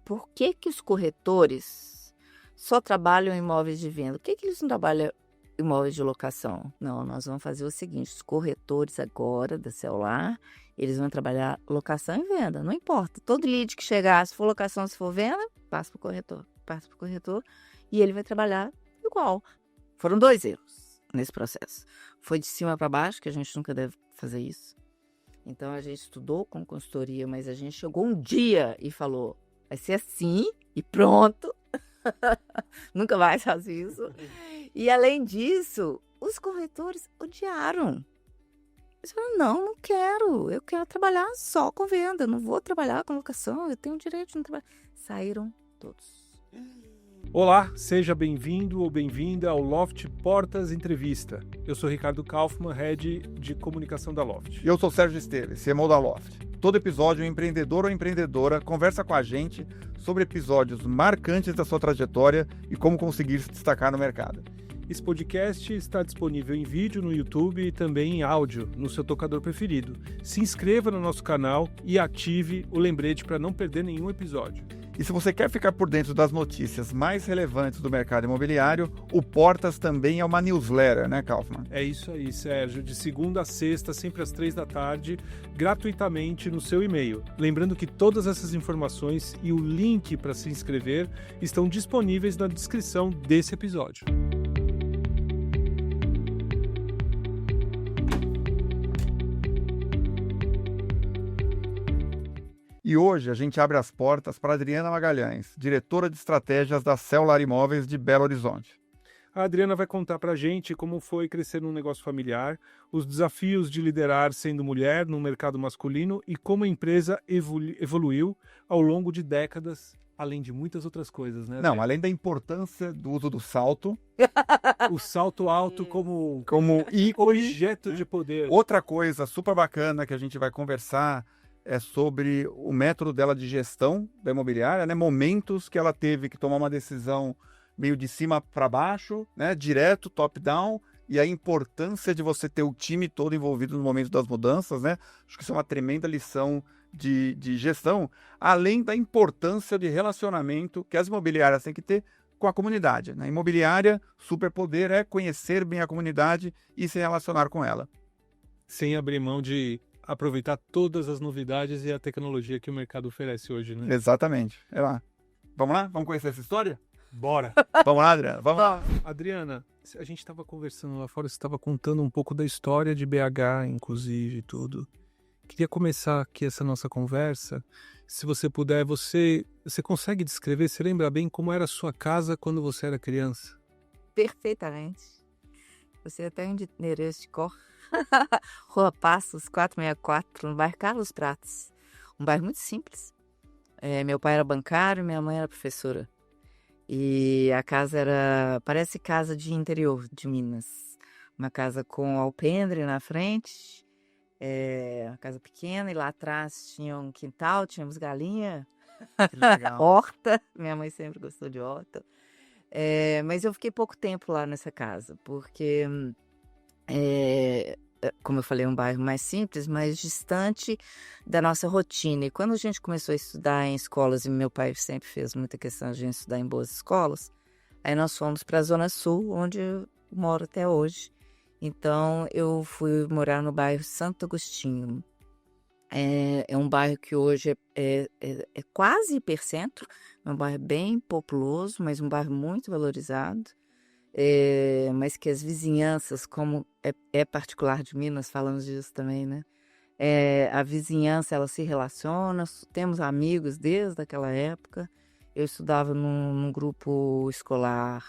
por que os corretores só trabalham em imóveis de venda? Por que eles não trabalham em imóveis de locação? Não, nós vamos fazer o seguinte, os corretores agora da celular, eles vão trabalhar locação e venda, não importa. Todo lead que chegar, se for locação, se for venda, passa para o corretor e ele vai trabalhar igual. Foram 2 erros nesse processo. Foi de cima para baixo, que a gente nunca deve fazer isso. Então, a gente estudou com consultoria, mas a gente chegou um dia e falou, vai ser assim e pronto. Nunca mais faço isso. E, além disso, os corretores odiaram. Eles falaram, não quero. Eu quero trabalhar só com venda. Eu não vou trabalhar com locação. Eu tenho o direito de não trabalhar. Saíram todos. Olá, seja bem-vindo ou bem-vinda ao Loft Portas Entrevista. Eu sou Ricardo Kaufmann, Head de Comunicação da Loft. E eu sou Sérgio Esteves, CMO da Loft. Todo episódio, um empreendedor ou empreendedora conversa com a gente sobre episódios marcantes da sua trajetória e como conseguir se destacar no mercado. Esse podcast está disponível em vídeo no YouTube e também em áudio no seu tocador preferido. Se inscreva no nosso canal e ative o lembrete para não perder nenhum episódio. E se você quer ficar por dentro das notícias mais relevantes do mercado imobiliário, o Portas também é uma newsletter, né, Kaufmann? É isso aí, Sérgio. De segunda a sexta, sempre às 15h, gratuitamente no seu e-mail. Lembrando que todas essas informações e o link para se inscrever estão disponíveis na descrição desse episódio. E hoje a gente abre as portas para Adriana Magalhães, diretora de estratégias da Cellular Imóveis de Belo Horizonte. A Adriana vai contar para a gente como foi crescer num negócio familiar, os desafios de liderar sendo mulher no mercado masculino e como a empresa evoluiu ao longo de décadas, além de muitas outras coisas, né? Não, além da importância do uso do salto. O salto alto como ícone, objeto de poder. Outra coisa super bacana que a gente vai conversar é sobre o método dela de gestão da imobiliária, né? Momentos que ela teve que tomar uma decisão meio de cima para baixo, né? Direto, top-down, e a importância de você ter o time todo envolvido no momento das mudanças, né? Acho que isso é uma tremenda lição de gestão, além da importância de relacionamento que as imobiliárias têm que ter com a comunidade. Na imobiliária, superpoder é conhecer bem a comunidade e se relacionar com ela. Sem abrir mão de aproveitar todas as novidades e a tecnologia que o mercado oferece hoje, né? Exatamente. É lá. Vamos lá? Vamos conhecer essa história? Bora! Vamos lá, Adriana? Vamos lá. Adriana, a gente estava conversando lá fora, você estava contando um pouco da história de BH, inclusive, e tudo. Queria começar aqui essa nossa conversa. Se você puder, você consegue descrever, você lembra bem como era a sua casa quando você era criança? Perfeitamente. Você até um endereço de cor. Rua Passos, 464, no bairro Carlos Prates. Um bairro muito simples. Meu pai era bancário, minha mãe era professora. E a casa parece casa de interior de Minas. Uma casa com alpendre na frente, uma casa pequena, e lá atrás tinha um quintal, tínhamos galinha, horta. Minha mãe sempre gostou de horta. Mas eu fiquei pouco tempo lá nessa casa, porque... como eu falei, um bairro mais simples, mais distante da nossa rotina. E quando a gente começou a estudar em escolas, e meu pai sempre fez muita questão de a gente estudar em boas escolas, aí nós fomos para a Zona Sul, onde eu moro até hoje. Então, eu fui morar no bairro Santo Agostinho. É um bairro que hoje é quase hipercentro, é um bairro bem populoso, mas um bairro muito valorizado. Mas que as vizinhanças, como é particular de Minas, falamos disso também, né? A vizinhança, ela se relaciona, temos amigos desde aquela época. Eu estudava num grupo escolar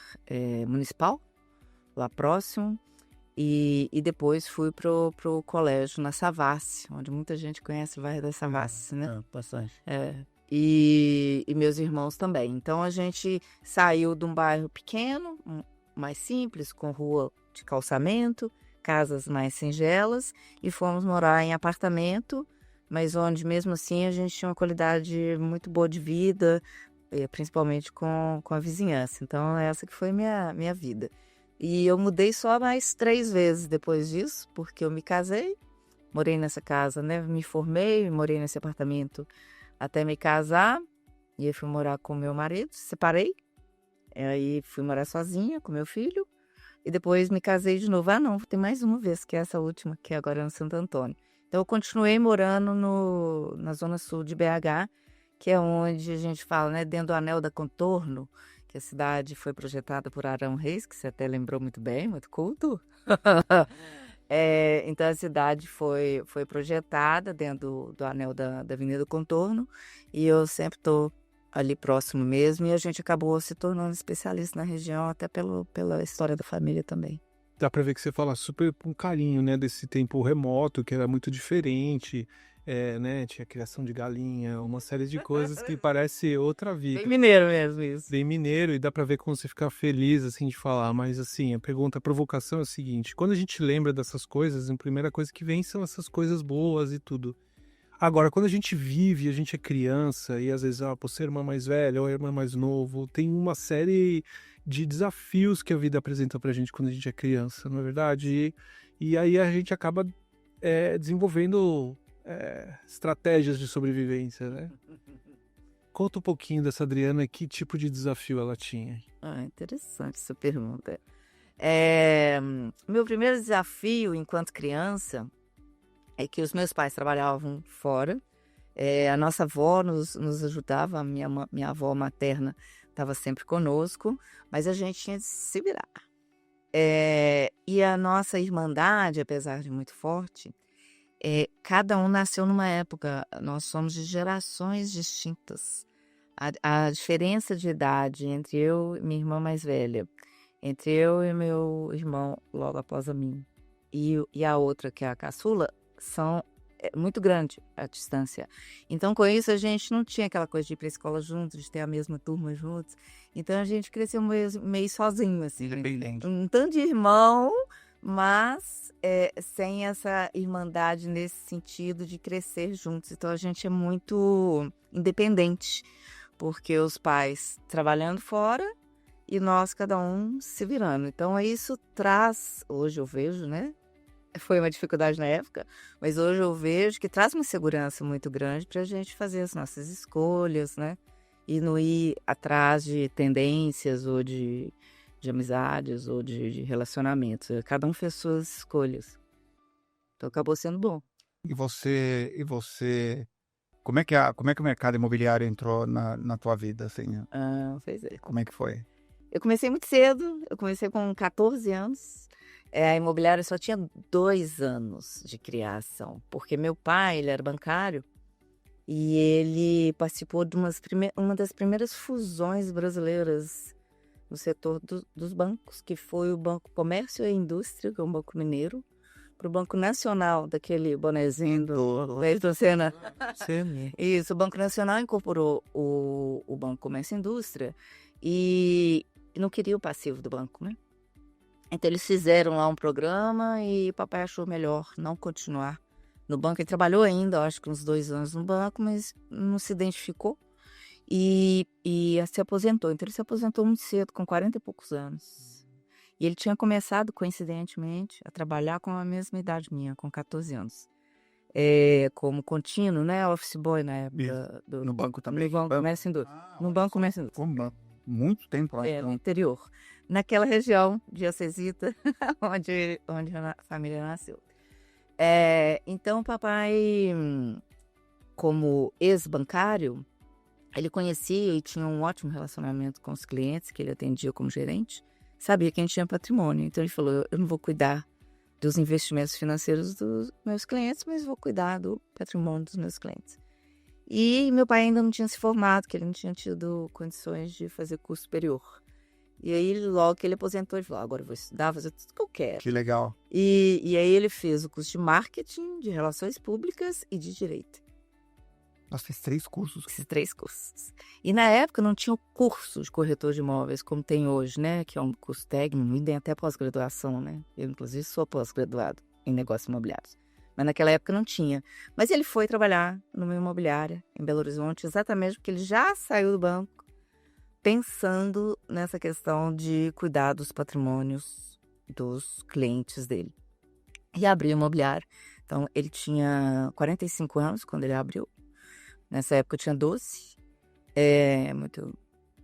municipal, lá próximo, e depois fui pro colégio na Savassi, onde muita gente conhece o bairro da Savassi, né? Bastante. E meus irmãos também. Então, a gente saiu de um bairro pequeno, mais simples, com rua de calçamento, casas mais singelas, e fomos morar em apartamento, mas onde mesmo assim a gente tinha uma qualidade muito boa de vida, principalmente com a vizinhança. Então essa que foi minha vida. E eu mudei só mais 3 vezes depois disso, porque eu me casei, morei nessa casa, né? Me formei, morei nesse apartamento até me casar. E aí fui morar com meu marido, separei. E aí fui morar sozinha com meu filho. E depois me casei de novo. Ah, não, tem mais uma vez, que é essa última, que é agora no Santo Antônio. Então eu continuei morando na zona sul de BH, que é onde a gente fala, né, dentro do Anel da Contorno, que a cidade foi projetada por Arão Reis, que você até lembrou muito bem, muito culto. Então a cidade foi projetada dentro do Anel da Avenida Contorno, e eu sempre estou ali próximo mesmo, e a gente acabou se tornando especialista na região, até pela história da família também. Dá pra ver que você fala super com carinho, né, desse tempo remoto, que era muito diferente, né, tinha criação de galinha, uma série de coisas que parece outra vida. Bem mineiro mesmo isso. Bem mineiro, e dá pra ver como você fica feliz, assim, de falar. Mas, assim, a provocação é o seguinte: quando a gente lembra dessas coisas, a primeira coisa que vem são essas coisas boas e tudo. Agora, quando a gente vive, a gente é criança, e às vezes, por ser irmã mais velha ou irmã mais novo, tem uma série de desafios que a vida apresenta pra gente quando a gente é criança, não é verdade? E aí a gente acaba desenvolvendo estratégias de sobrevivência, né? Conta um pouquinho dessa Adriana, que tipo de desafio ela tinha. Interessante essa pergunta. Meu primeiro desafio enquanto criança é que os meus pais trabalhavam fora. A nossa avó nos ajudava, a minha avó materna estava sempre conosco, mas a gente tinha de se virar. E a nossa irmandade, apesar de muito forte, cada um nasceu numa época, nós somos de gerações distintas. A diferença de idade entre eu e minha irmã mais velha, entre eu e meu irmão logo após a mim, e a outra, que é a caçula, é muito grande a distância. Então, com isso, a gente não tinha aquela coisa de ir para a escola juntos, de ter a mesma turma juntos. Então, a gente cresceu meio sozinho, assim. Independente. Um tanto de irmão, mas sem essa irmandade nesse sentido de crescer juntos. Então, a gente é muito independente, porque os pais trabalhando fora e nós, cada um, se virando. Então, isso traz, hoje eu vejo, né? Foi uma dificuldade na época, mas hoje eu vejo que traz uma segurança muito grande para a gente fazer as nossas escolhas, né? E não ir atrás de tendências ou de amizades ou de relacionamentos. Cada um fez suas escolhas. Então acabou sendo bom. E você, como é que o mercado imobiliário entrou na tua vida, assim? Pois é. Como é que foi? Eu comecei muito cedo, eu comecei com 14 anos. A imobiliária só tinha 2 anos de criação, porque meu pai, ele era bancário e ele participou de uma das primeiras fusões brasileiras no setor dos bancos, que foi o Banco Comércio e Indústria, que é um banco mineiro, para o Banco Nacional, daquele bonezinho do Ayrton Senna. Isso, o Banco Nacional incorporou o Banco Comércio e Indústria e não queria o passivo do banco, né? Então, eles fizeram lá um programa e o papai achou melhor não continuar no banco. Ele trabalhou ainda, acho que uns 2 anos no banco, mas não se identificou e se aposentou. Então, ele se aposentou muito cedo, com 40 e poucos anos. E ele tinha começado, coincidentemente, a trabalhar com a mesma idade minha, com 14 anos. Como contínuo, né? Office boy na época. No banco também? No Banco Comércio e Indústria. No Banco Comércio e Indústria. Muito tempo lá. No interior. Naquela região de Acesita, onde a família nasceu. Então, o papai, como ex-bancário, ele conhecia e tinha um ótimo relacionamento com os clientes que ele atendia como gerente, sabia quem tinha patrimônio. Então, ele falou, eu não vou cuidar dos investimentos financeiros dos meus clientes, mas vou cuidar do patrimônio dos meus clientes. E meu pai ainda não tinha se formado, que ele não tinha tido condições de fazer curso superior. E aí, logo que ele aposentou, ele falou, agora eu vou estudar, fazer tudo que eu quero. Que legal. E aí ele fez o curso de marketing, de relações públicas e de direito. Nós fez 3 cursos. Esses 3 cursos. E na época não tinha o curso de corretor de imóveis, como tem hoje, né? Que é um curso técnico, e tem até pós-graduação, né? Eu, inclusive, sou pós-graduado em negócios imobiliários. Mas naquela época não tinha. Mas ele foi trabalhar numa imobiliária em Belo Horizonte, exatamente porque ele já saiu do banco pensando nessa questão de cuidar dos patrimônios dos clientes dele. E abriu imobiliário. Então, ele tinha 45 anos quando ele abriu. Nessa época eu tinha 12. muito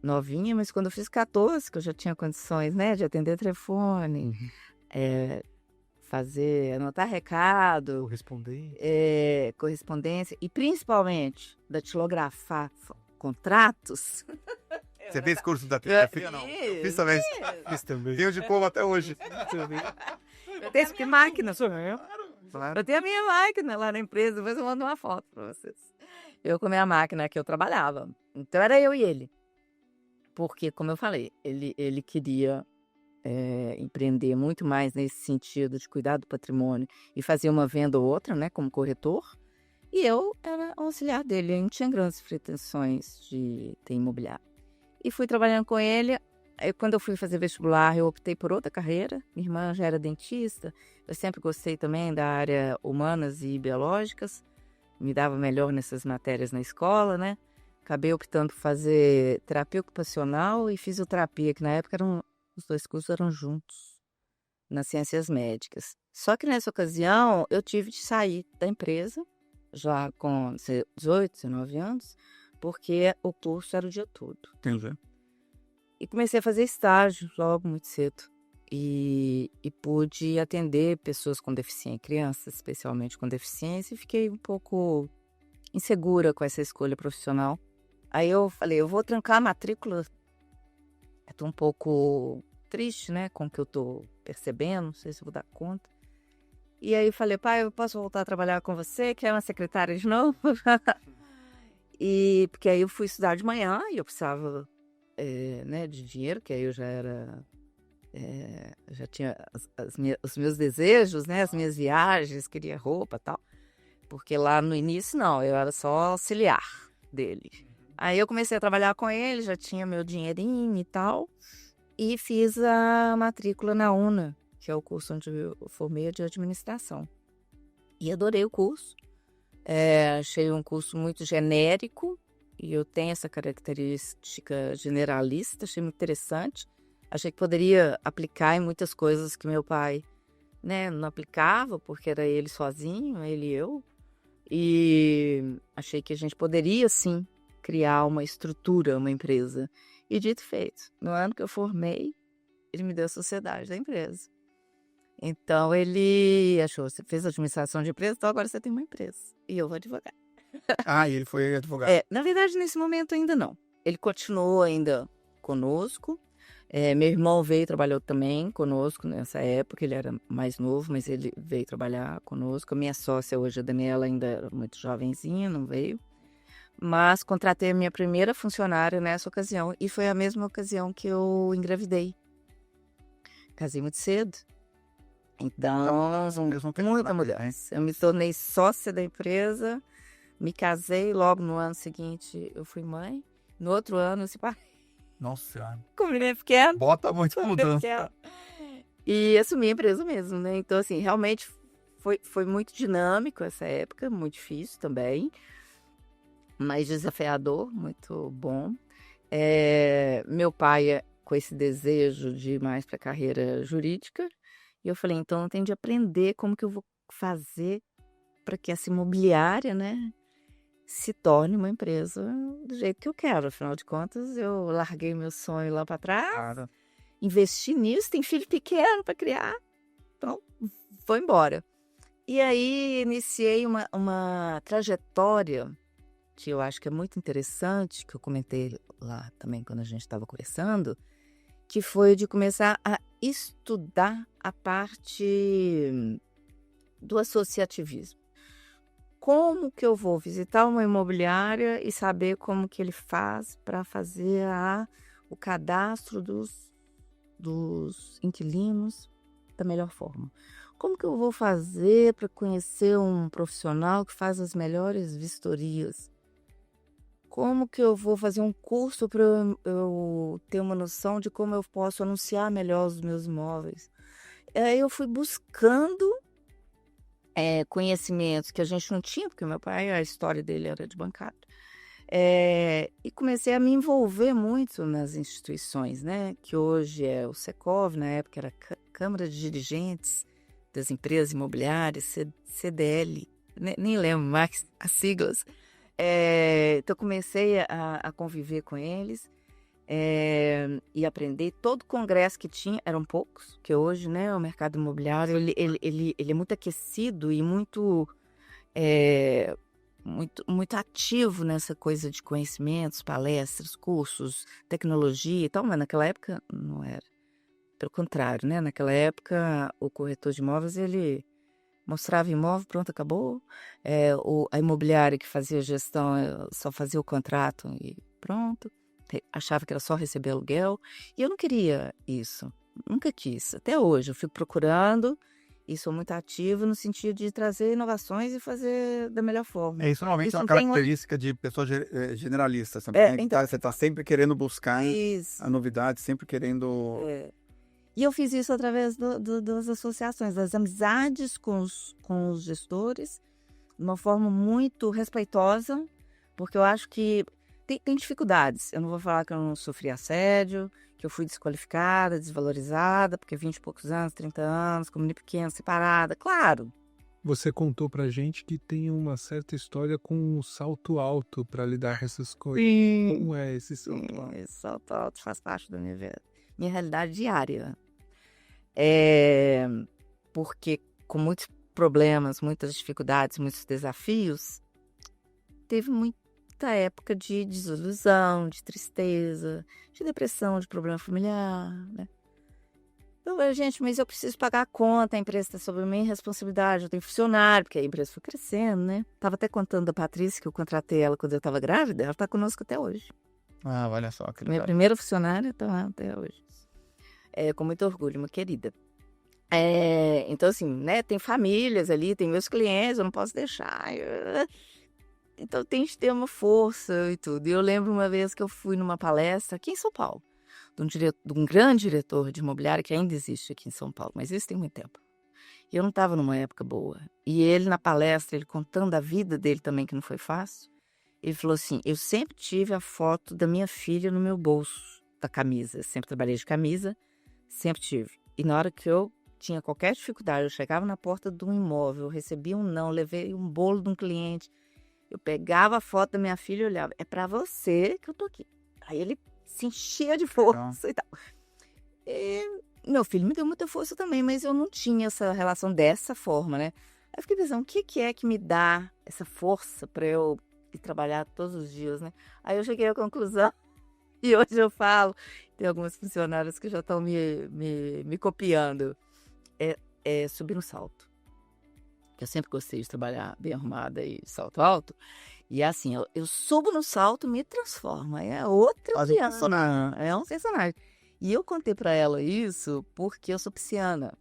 novinha, mas quando eu fiz 14, que eu já tinha condições, né, de atender telefone, anotar recado, correspondência e principalmente datilografar contratos. Você fez curso da telegrafia? Não. Eu fiz também. Fiz também. Tenho diploma até hoje. Eu tenho que máquina, sou eu. Claro. Eu tenho a minha máquina lá na empresa, depois eu mando uma foto para vocês. Eu com a minha máquina que eu trabalhava. Então era eu e ele. Porque, como eu falei, ele queria empreender muito mais nesse sentido de cuidar do patrimônio e fazer uma venda ou outra, né, como corretor. E eu era auxiliar dele, eu não tinha grandes pretensões de ter imobiliário. E fui trabalhando com ele. Quando eu fui fazer vestibular, eu optei por outra carreira. Minha irmã já era dentista. Eu sempre gostei também da área humanas e biológicas. Me dava melhor nessas matérias na escola, né? Acabei optando por fazer terapia ocupacional e fisioterapia, que na época os 2 cursos eram juntos, nas ciências médicas. Só que nessa ocasião, eu tive de sair da empresa, já com 18, 19 anos, porque o curso era o dia todo. Entendi. E comecei a fazer estágio logo muito cedo. E pude atender pessoas com deficiência, crianças especialmente com deficiência, e fiquei um pouco insegura com essa escolha profissional. Aí eu falei, eu vou trancar a matrícula. Eu tô um pouco triste, né, com o que eu tô percebendo, não sei se eu vou dar conta. E aí falei, pai, eu posso voltar a trabalhar com você, que é uma secretária de novo? Porque aí eu fui estudar de manhã e eu precisava né, de dinheiro, que aí eu já era... já tinha os meus desejos, né, as minhas viagens, queria roupa e tal. Porque lá no início, não, eu era só auxiliar dele. Aí eu comecei a trabalhar com ele, já tinha meu dinheirinho e tal. E fiz a matrícula na UNA, que é o curso onde eu formei de administração. E adorei o curso. Achei um curso muito genérico. E eu tenho essa característica generalista, achei muito interessante. Achei que poderia aplicar em muitas coisas que meu pai, né, não aplicava, porque era ele sozinho, ele e eu. E achei que a gente poderia, sim, criar uma estrutura, uma empresa. E dito e feito, no ano que eu formei, ele me deu a sociedade da empresa. Então ele achou, você fez administração de empresa, então agora você tem uma empresa. E eu vou advogar. Ah, e ele foi advogado. Na verdade, nesse momento ainda não. Ele continuou ainda conosco. Meu irmão veio e trabalhou também conosco nessa época. Ele era mais novo, mas ele veio trabalhar conosco. A minha sócia hoje, a Daniela, ainda era muito jovenzinha, não veio. Mas contratei a minha primeira funcionária nessa ocasião. E foi a mesma ocasião que eu engravidei. Casei muito cedo. Então, muita mudança. Eu me tornei sócia da empresa, me casei, logo no ano seguinte eu fui mãe. No outro ano eu separei. Nossa Senhora. Com o menino pequeno. Bota muito mudança. E assumi a empresa mesmo, né? Então, assim, realmente foi muito dinâmico essa época, muito difícil também, mas desafiador, muito bom. Meu pai com esse desejo de ir mais para a carreira jurídica, e eu falei, então eu tenho de aprender como que eu vou fazer para que essa imobiliária, né, se torne uma empresa do jeito que eu quero. Afinal de contas, eu larguei meu sonho lá para trás, Cara. investi nisso, tem filho pequeno para criar, então vou embora. E aí iniciei uma trajetória que eu acho que é muito interessante, que eu comentei lá também quando a gente estava conversando, que foi de começar a estudar a parte do associativismo. Como que eu vou visitar uma imobiliária e saber como que ele faz para fazer o cadastro dos inquilinos da melhor forma? Como que eu vou fazer para conhecer um profissional que faz as melhores vistorias? Como que eu vou fazer um curso para eu ter uma noção de como eu posso anunciar melhor os meus imóveis? Aí eu fui buscando conhecimentos que a gente não tinha, porque meu pai, a história dele era de bancário. E comecei a me envolver muito nas instituições, né? Que hoje é o Secov, na época era Câmara de Dirigentes das Empresas Imobiliárias, CDL, nem lembro mais as siglas. Então, eu comecei a conviver com eles e aprender. Todo congresso que tinha, eram poucos, que hoje, né, o mercado imobiliário, ele é muito aquecido e muito, muito ativo nessa coisa de conhecimentos, palestras, cursos, tecnologia e tal, mas naquela época não era. Pelo contrário, né? Naquela época, o corretor de imóveis, ele mostrava imóvel, pronto, acabou. A imobiliária que fazia gestão só fazia o contrato e pronto. Achava que era só receber aluguel. E eu não queria isso. Nunca quis. Até hoje, eu fico procurando e sou muito ativa no sentido de trazer inovações e fazer da melhor forma. Isso normalmente Isso é uma não tem característica de pessoa generalista. então, Você está sempre querendo buscar isso. a novidade, sempre querendo... E eu fiz isso através das associações, das amizades com os gestores, de uma forma muito respeitosa, porque eu acho que tem dificuldades. Eu não vou falar que eu não sofri assédio, que eu fui desqualificada, desvalorizada, porque 20 e poucos anos, 30 anos, como menina pequena, separada, claro. Você contou pra gente que tem uma certa história com um salto alto para lidar com essas coisas. Sim. Como é esse salto alto? Esse salto alto faz parte da minha realidade diária. Porque com muitos problemas, muitas dificuldades, muitos desafios, teve muita época de desilusão, de tristeza, de depressão, de problema familiar, né? Eu falei, gente, mas eu preciso pagar a conta, a empresa está sob a minha responsabilidade, eu tenho funcionário, porque a empresa foi crescendo, né? Tava até contando da Patrícia, que eu contratei ela quando eu estava grávida, ela está conosco até hoje. Ah, olha só, que Minha legal. primeira funcionária está lá até hoje. Com muito orgulho, uma querida. Então, assim, né, tem famílias ali, tem meus clientes, eu não posso deixar. Então, tem que ter uma força e tudo. E eu lembro uma vez que eu fui numa palestra aqui em São Paulo, de um grande diretor de imobiliário que ainda existe aqui em São Paulo, mas isso tem muito tempo. E eu não estava numa época boa. E ele, na palestra, ele contando a vida dele também, que não foi fácil, ele falou assim, eu sempre tive a foto da minha filha no meu bolso da camisa. Sempre trabalhei de camisa, sempre tive. E na hora que eu tinha qualquer dificuldade, eu chegava na porta de um imóvel, eu recebia um não, levei um bolo de um cliente, eu pegava a foto da minha filha e olhava, é pra você que eu tô aqui. Aí ele se enchia de força e tal. E meu filho me deu muita força também, mas eu não tinha essa relação dessa forma, né? Aí eu fiquei pensando, o que é que me dá essa força pra eu ir trabalhar todos os dias, né? Aí eu cheguei à conclusão, e hoje eu falo, tem algumas funcionárias que já estão me copiando, é subir no salto. Eu sempre gostei de trabalhar bem arrumada e salto alto. E assim, eu subo no salto, me transformo. É outro piano. É um personagem. E eu contei pra ela isso porque eu sou pisciana.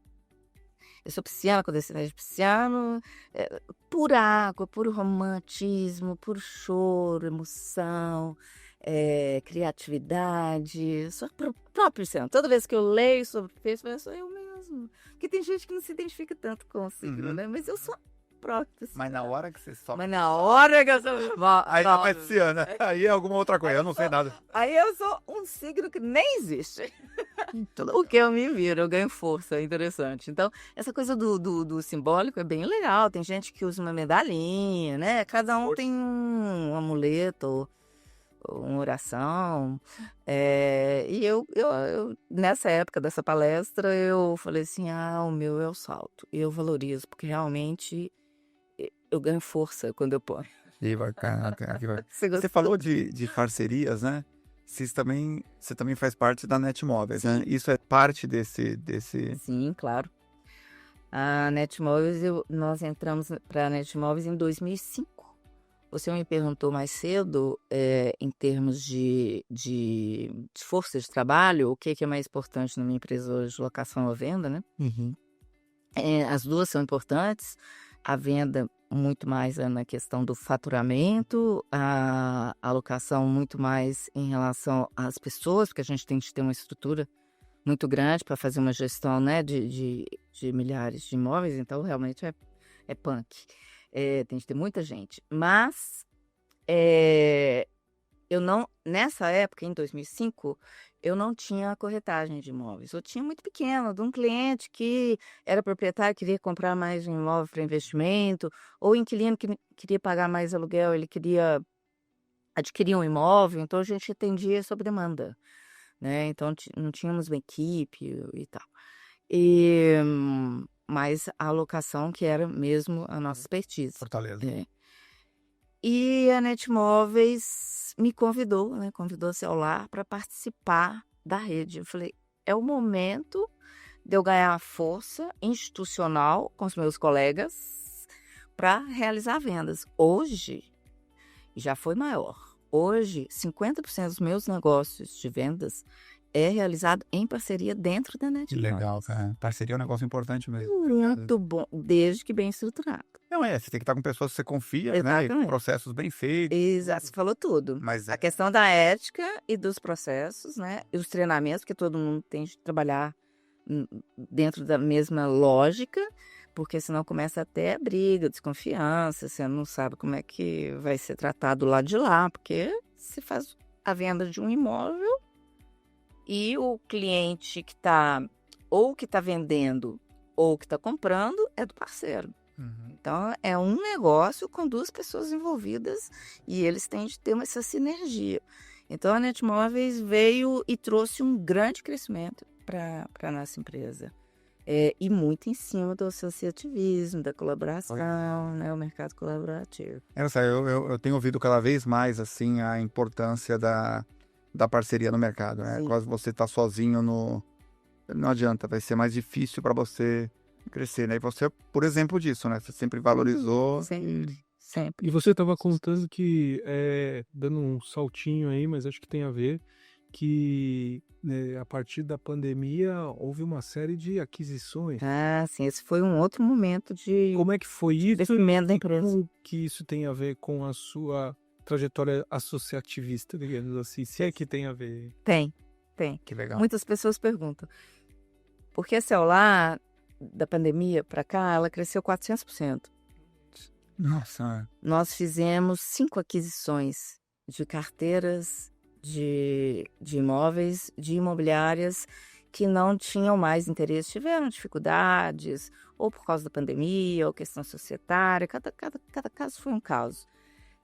Eu sou pisciana, quando eu de pisciano, pura água, puro romantismo, puro choro, emoção, criatividade. Sou próprio pisciana. Toda vez que eu leio sobre peixe, eu sou eu mesmo. Porque tem gente que não se identifica tanto com o signo, né? Mas eu sou própria. Mas na hora que você sobe... Mas na hora que eu sou... Aí não é pisciana, aí é alguma outra coisa, eu não sei nada. Aí eu sou um signo que nem existe. O que eu me viro, eu ganho força, é interessante. Então, essa coisa do simbólico é bem legal. Tem gente que usa uma medalhinha, né? Cada um tem um amuleto, uma oração. E eu, nessa época dessa palestra, eu falei assim, o meu é o salto. E eu valorizo, porque realmente eu ganho força quando eu ponho. Que bacana. Você falou de parcerias, né? Você também faz parte da Netmóveis, né? Isso é parte desse... Sim, claro. A Netmóveis, nós entramos para a Netmóveis em 2005. Você me perguntou mais cedo, em termos de força de trabalho, o que é mais importante na minha empresa hoje, locação ou venda, né? Uhum. As duas são importantes. A venda muito mais na questão do faturamento, a alocação muito mais em relação às pessoas, porque a gente tem que ter uma estrutura muito grande para fazer uma gestão, né, de milhares de imóveis, então realmente é punk. Tem que ter muita gente. Mas Eu não, nessa época, em 2005, eu não tinha corretagem de imóveis. Eu tinha muito pequeno, de um cliente que era proprietário, queria comprar mais um imóvel para investimento, ou inquilino que queria pagar mais aluguel, ele queria adquirir um imóvel, então a gente atendia sob demanda, né? Então não tínhamos uma equipe e tal. Mas a alocação que era mesmo a nossa expertise. Fortaleza. É. E a Netmóveis me convidou, né? Convidou o celular para participar da rede. Eu falei, é o momento de eu ganhar força institucional com os meus colegas para realizar vendas. Hoje, já foi maior. Hoje, 50% dos meus negócios de vendas é realizado em parceria dentro da Que Netmóveis. legal, cara. Parceria é um negócio importante mesmo. Muito bom, desde que bem estruturado. Não você tem que estar com pessoas que você confia, né? E Exatamente. processos bem feitos. Exato, você falou tudo. Mas A questão da ética e dos processos, né? E os treinamentos, que todo mundo tem de trabalhar dentro da mesma lógica, porque senão começa até briga, desconfiança, você não sabe como é que vai ser tratado lá de lá, porque se faz a venda de um imóvel e o cliente que está ou que está vendendo ou que está comprando é do parceiro. Então, é um negócio com duas pessoas envolvidas e eles têm de ter essa sinergia. Então, a Netmóveis veio e trouxe um grande crescimento para a nossa empresa. E muito em cima do associativismo, da colaboração, né, o mercado colaborativo. Eu tenho ouvido cada vez mais assim a importância da parceria no mercado, né? Sim. Quase você tá sozinho não adianta, vai ser mais difícil para você crescer, né? E você, por exemplo disso, né? Você sempre valorizou. Sempre, sempre. E você estava contando que, dando um saltinho aí, mas acho que tem a ver, que a partir da pandemia houve uma série de aquisições. Ah, sim, esse foi um outro momento de Como é que foi isso? crescimento da E empresa. como que isso tem a ver com a sua trajetória associativista, digamos assim? Se é que tem a ver. Tem. Que legal. Muitas pessoas perguntam, porque a celular, da pandemia para cá, ela cresceu 400%. Nossa. Nós fizemos 5 aquisições de carteiras de imóveis, de imobiliárias que não tinham mais interesse, tiveram dificuldades, ou por causa da pandemia, ou questão societária, cada caso foi um caso.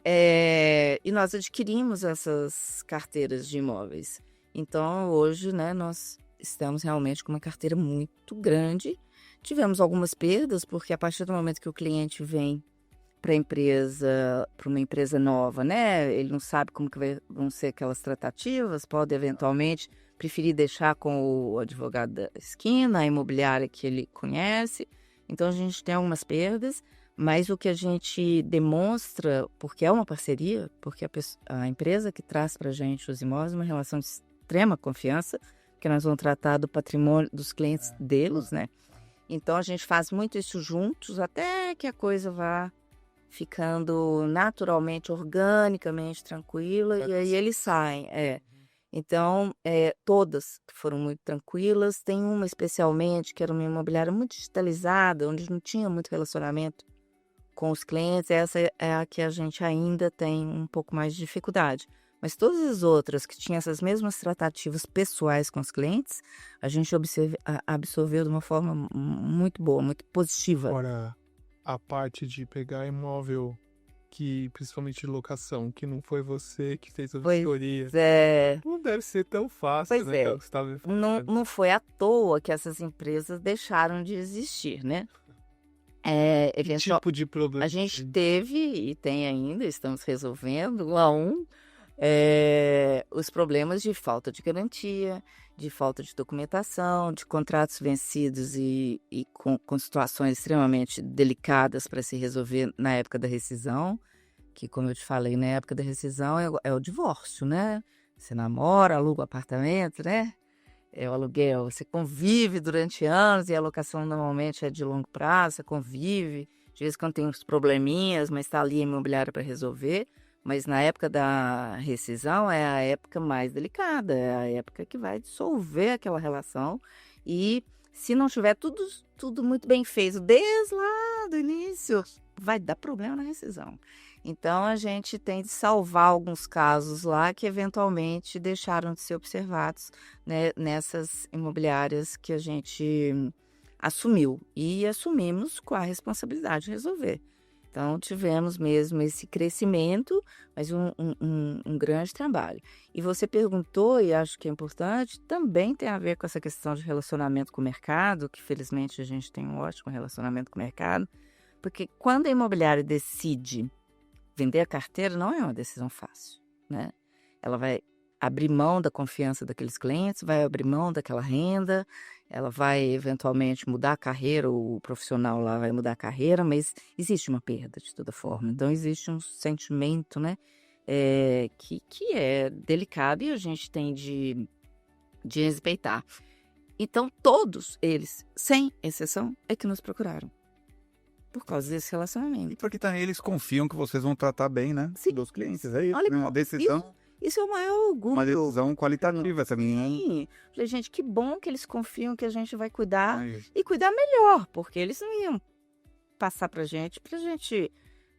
E nós adquirimos essas carteiras de imóveis. Então, hoje, né, nós estamos realmente com uma carteira muito grande. Tivemos algumas perdas, porque a partir do momento que o cliente vem para uma empresa nova, né? Ele não sabe como que vão ser aquelas tratativas, pode eventualmente preferir deixar com o advogado da esquina, a imobiliária que ele conhece. Então, a gente tem algumas perdas, mas o que a gente demonstra, porque é uma parceria, porque a empresa que traz para a gente os imóveis é uma relação de extrema confiança, que nós vamos tratar do patrimônio dos clientes deles, né? Então, a gente faz muito isso juntos, até que a coisa vá ficando naturalmente, organicamente tranquila, e aí eles saem. Então, todas foram muito tranquilas. Tem uma especialmente, que era uma imobiliária muito digitalizada, onde não tinha muito relacionamento com os clientes. Essa é a que a gente ainda tem um pouco mais de dificuldade. Mas todas as outras que tinham essas mesmas tratativas pessoais com os clientes, a gente absorveu de uma forma muito boa, muito positiva. Agora, a parte de pegar imóvel, que principalmente de locação, que não foi você que fez a vistoria, não deve ser tão fácil, Pois né? é. Que você tava falando. Não foi à toa que essas empresas deixaram de existir, né? Que tipo de problema? A gente teve e tem ainda, estamos resolvendo um a um, os problemas de falta de garantia, de falta de documentação, de contratos vencidos e com situações extremamente delicadas para se resolver na época da rescisão, que, como eu te falei, na época da rescisão é o divórcio, né? Você namora, aluga o apartamento, né? É o aluguel, você convive durante anos e a locação normalmente é de longo prazo, você convive, de vez em quando tem uns probleminhas, mas está ali a imobiliária para resolver. Mas na época da rescisão é a época mais delicada, é a época que vai dissolver aquela relação. E se não tiver tudo muito bem feito desde lá do início, vai dar problema na rescisão. Então, a gente tem de salvar alguns casos lá que eventualmente deixaram de ser observados, né, nessas imobiliárias que a gente assumiu. E assumimos com a responsabilidade de resolver. Então, tivemos mesmo esse crescimento, mas um grande trabalho. E você perguntou, e acho que é importante, também tem a ver com essa questão de relacionamento com o mercado, que felizmente a gente tem um ótimo relacionamento com o mercado, porque quando a imobiliária decide vender a carteira, não é uma decisão fácil, né? Ela vai abrir mão da confiança daqueles clientes, vai abrir mão daquela renda, ela vai eventualmente mudar a carreira, o profissional lá vai mudar a carreira, mas existe uma perda de toda forma. Então, existe um sentimento, né, que é delicado e a gente tem de respeitar. Então, todos eles, sem exceção, é que nos procuraram. Por causa desse relacionamento. E porque também eles confiam que vocês vão tratar bem, né? Sim. Dos clientes. É isso. Olha, Né? Uma decisão. Isso é o maior orgulho. Uma decisão qualitativa também, né? Sim. Falei, gente, que bom que eles confiam que a gente vai cuidar. É isso. E cuidar melhor, porque eles não iam passar pra gente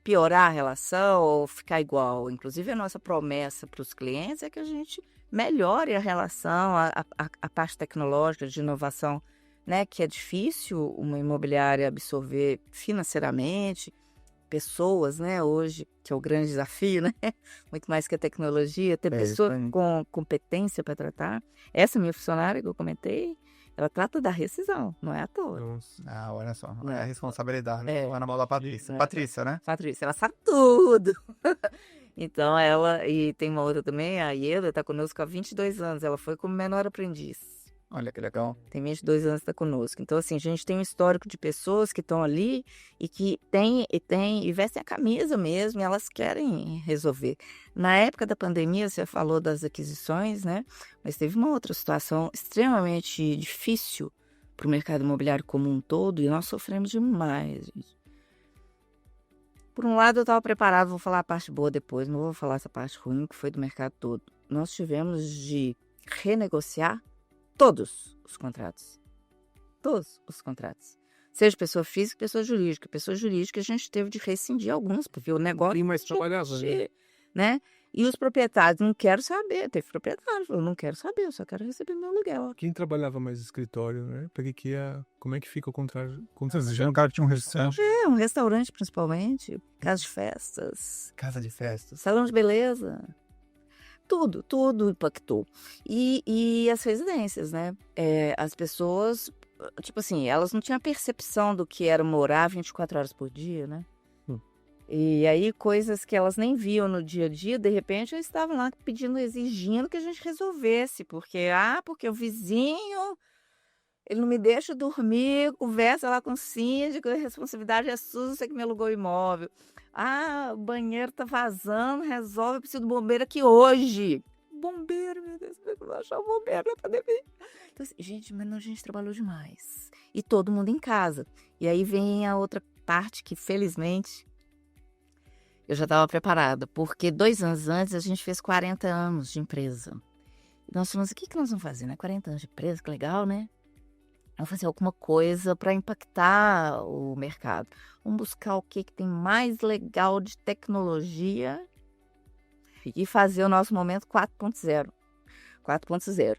piorar a relação ou ficar igual. Inclusive, a nossa promessa para os clientes é que a gente melhore a relação, a parte tecnológica de inovação, né, que é difícil uma imobiliária absorver financeiramente, pessoas, né, hoje, que é o grande desafio, né, muito mais que a tecnologia, ter pessoas com competência para tratar. Essa minha funcionária que eu comentei, ela trata da rescisão, não é à toa. Ah, olha só, Não é a é. responsabilidade. É. Não é na mão da Patrícia. É. Patrícia, né? Patrícia, ela sabe tudo. Então, e tem uma outra também, a Ieda, está conosco há 22 anos, ela foi como menor aprendiz. Olha que legal. Tem 22 anos que está conosco. Então, assim, a gente tem um histórico de pessoas que estão ali e que e vestem a camisa mesmo, e elas querem resolver. Na época da pandemia, você falou das aquisições, né? Mas teve uma outra situação extremamente difícil para o mercado imobiliário como um todo, e nós sofremos demais, gente. Por um lado, eu estava preparado, vou falar a parte boa depois, não vou falar essa parte ruim, que foi do mercado todo. Nós tivemos de renegociar todos os contratos. Todos os contratos. Seja pessoa física, pessoa jurídica. Pessoa jurídica, a gente teve de rescindir alguns, porque o negócio... Nem mais trabalhava, né? E os proprietários, não quero saber. Teve proprietário, falou, não quero saber, eu só quero receber meu aluguel. Quem trabalhava mais no escritório, né? Como é que fica o contrato? Já o cara tinha um restaurante. Um restaurante, principalmente. Casa de festas. Casa de festas. Salão de beleza. Tudo impactou. E as residências, né? As pessoas, tipo assim, elas não tinham a percepção do que era morar 24 horas por dia, né? E aí, coisas que elas nem viam no dia a dia, de repente, eles estavam lá pedindo, exigindo que a gente resolvesse. Porque o vizinho, ele não me deixa dormir, conversa lá com o síndico, a responsabilidade é sua, você que me alugou o imóvel. O banheiro tá vazando, resolve, eu preciso do bombeiro aqui hoje. Bombeiro, meu Deus, eu vou achar o bombeiro na pandemia. Então, assim, gente, mas a gente trabalhou demais. E todo mundo em casa. E aí vem a outra parte que, felizmente, eu já estava preparada. Porque 2 anos antes, a gente fez 40 anos de empresa. E nós falamos, o que nós vamos fazer, né? 40 anos de empresa, que legal, né? Vamos fazer alguma coisa para impactar o mercado. Vamos buscar o que tem mais legal de tecnologia e fazer o nosso momento 4.0. 4.0.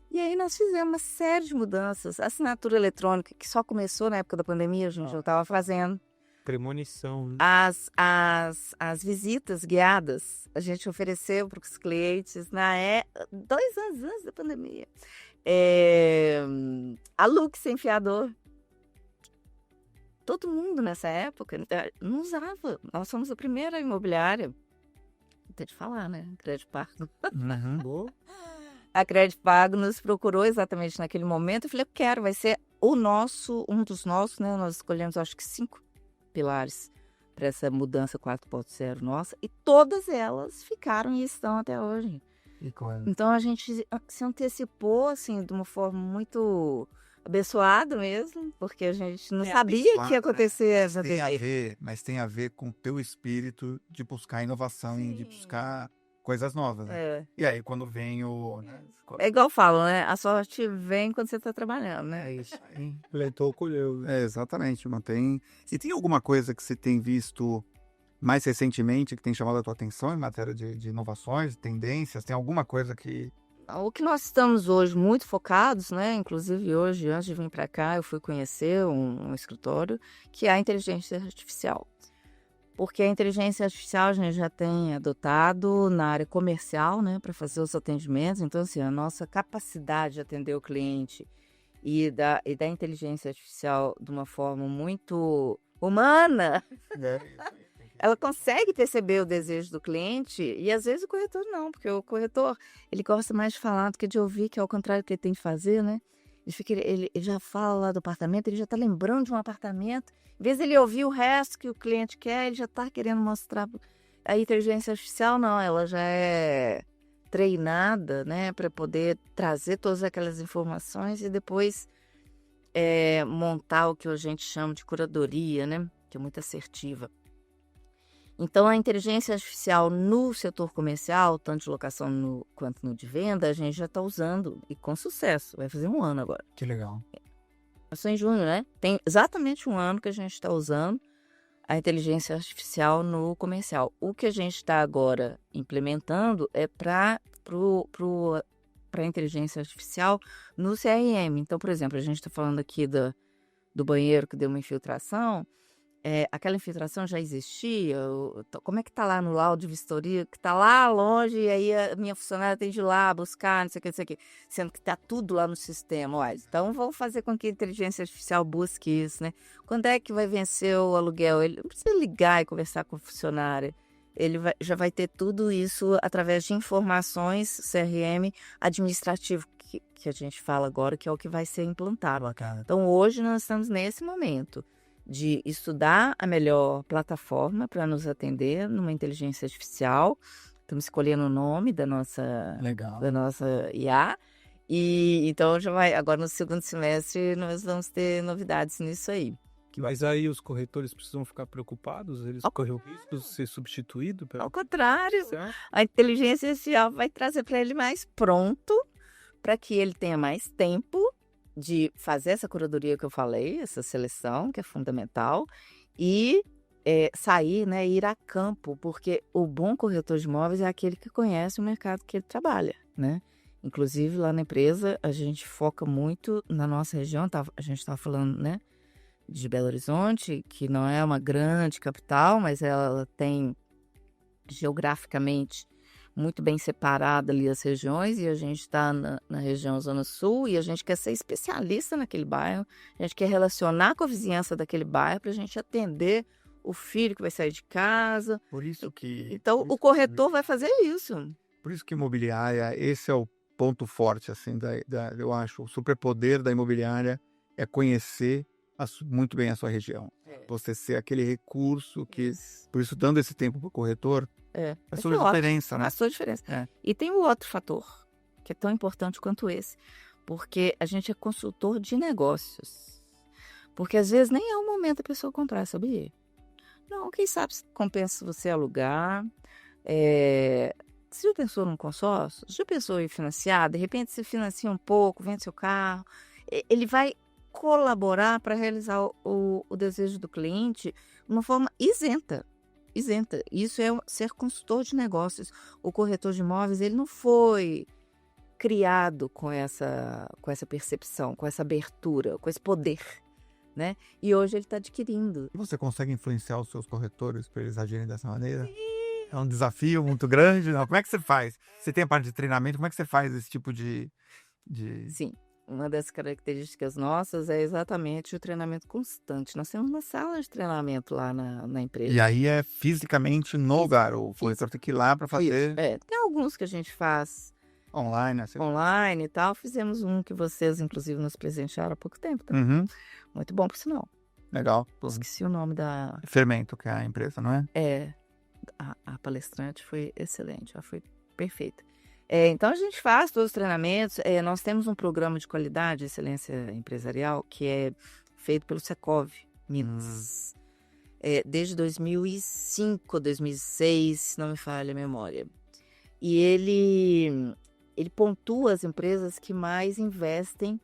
E aí nós fizemos uma série de mudanças. A assinatura eletrônica, que só começou na época da pandemia, a gente já estava fazendo. Premonição. As visitas guiadas, a gente ofereceu para os clientes 2 anos antes da pandemia. A Lux sem fiador. Todo mundo nessa época não usava. Nós somos a primeira imobiliária. Vou ter de falar, né? Crédito Pago. A Crédito Pago nos procurou exatamente naquele momento. Eu falei, vai ser um dos nossos, né? Nós escolhemos, acho que 5 pilares para essa mudança 4.0 nossa. E todas elas ficaram e estão até hoje. Então a gente se antecipou assim de uma forma muito abençoada mesmo, porque a gente não sabia que ia acontecer. Mas tem a ver com o teu espírito de buscar inovação e de buscar coisas novas. Né? E aí quando vem o... Né? É igual falam, né? A sorte vem quando você está trabalhando, né? É isso aí. Plantou, colheu. Exatamente. E tem alguma coisa que você tem visto mais recentemente que tem chamado a tua atenção em matéria de inovações, tendências? Tem alguma coisa que... O que nós estamos hoje muito focados, né? Inclusive hoje, antes de vir para cá, eu fui conhecer um escritório que é a inteligência artificial. Porque a inteligência artificial a gente já tem adotado na área comercial, né? Para fazer os atendimentos. Então, assim, a nossa capacidade de atender o cliente e da inteligência artificial de uma forma muito humana, ela consegue perceber o desejo do cliente e às vezes o corretor não, porque o corretor ele gosta mais de falar do que de ouvir, que é o contrário do que ele tem que fazer, né? Ele já fala lá do apartamento, ele já está lembrando de um apartamento. Em vez de ele ouvir o resto que o cliente quer, ele já está querendo mostrar. A inteligência artificial não, ela já é treinada, né, para poder trazer todas aquelas informações e depois montar o que a gente chama de curadoria, né, que é muito assertiva. Então, a inteligência artificial no setor comercial, tanto de locação quanto no de venda, a gente já está usando e com sucesso. Vai fazer 1 ano agora. Que legal. Começou em junho, né? Tem exatamente 1 ano que a gente está usando a inteligência artificial no comercial. O que a gente está agora implementando é para a inteligência artificial no CRM. Então, por exemplo, a gente está falando aqui do banheiro que deu uma infiltração. Aquela infiltração já existia? Como é que está lá no laudo de vistoria? Que está lá longe e aí a minha funcionária tem de ir lá buscar, não sei o que. Sendo que está tudo lá no sistema. Olha, então vamos fazer com que a inteligência artificial busque isso, né? Quando é que vai vencer o aluguel? Ele não precisa ligar e conversar com o funcionário. Ele já vai ter tudo isso através de informações CRM administrativo, que a gente fala agora, que é o que vai ser implantado. Bacana. Então, hoje nós estamos nesse momento de estudar a melhor plataforma para nos atender numa inteligência artificial. Estamos escolhendo o nome da nossa IA. E então agora no segundo semestre nós vamos ter novidades nisso aí. Mas aí os corretores precisam ficar preocupados? Eles correm o risco de ser substituído? Ao contrário, Certo? a inteligência artificial vai trazer para ele mais pronto, para que ele tenha mais tempo de fazer essa curadoria que eu falei, essa seleção, que é fundamental, e sair, né, ir a campo, porque o bom corretor de imóveis é aquele que conhece o mercado que ele trabalha, né? Inclusive, lá na empresa, a gente foca muito na nossa região, a gente estava falando, né, de Belo Horizonte, que não é uma grande capital, mas ela tem geograficamente muito bem separada ali as regiões, e a gente está na região Zona Sul e a gente quer ser especialista naquele bairro, a gente quer relacionar com a vizinhança daquele bairro para a gente atender o filho que vai sair de casa. Por isso que... Então, o corretor vai fazer isso. Por isso que imobiliária, esse é o ponto forte, assim, eu acho, o superpoder da imobiliária é conhecer muito bem a sua região. Você ser aquele recurso que, por isso, dando esse tempo para o corretor, faz toda a diferença, né? Faz toda a diferença. E tem um outro fator, que é tão importante quanto esse, porque a gente é consultor de negócios. Porque, às vezes, nem é o momento da pessoa comprar, sabia? Não, quem sabe se compensa você alugar. Você já pensou num consórcio? Você já pensou em financiar? De repente, você financia um pouco, vende seu carro. Ele vai colaborar para realizar o desejo do cliente de uma forma isenta. Isso é ser consultor de negócios. O corretor de imóveis, ele não foi criado com essa percepção, com essa abertura, com esse poder, né? E hoje ele está adquirindo. Você consegue influenciar os seus corretores para eles agirem dessa maneira? É um desafio muito grande, não? Como é que você faz? Você tem a parte de treinamento, como é que você faz esse tipo de... Sim. Uma das características nossas é exatamente o treinamento constante. Nós temos uma sala de treinamento lá na empresa. E aí é fisicamente no lugar, o corretor tem que ir lá para fazer... Tem alguns que a gente faz online, assim. Online e tal. Fizemos um que vocês, inclusive, nos presentearam há pouco tempo. Tá? Uhum. Muito bom, por sinal. Legal. Esqueci o nome da... Fermento, que é a empresa, não é? A palestrante foi excelente, ela foi perfeita. Então, a gente faz todos os treinamentos. Nós temos um programa de qualidade de excelência empresarial que é feito pelo Secov Minas. Desde 2005, 2006, se não me falha a memória. E ele pontua as empresas que mais investem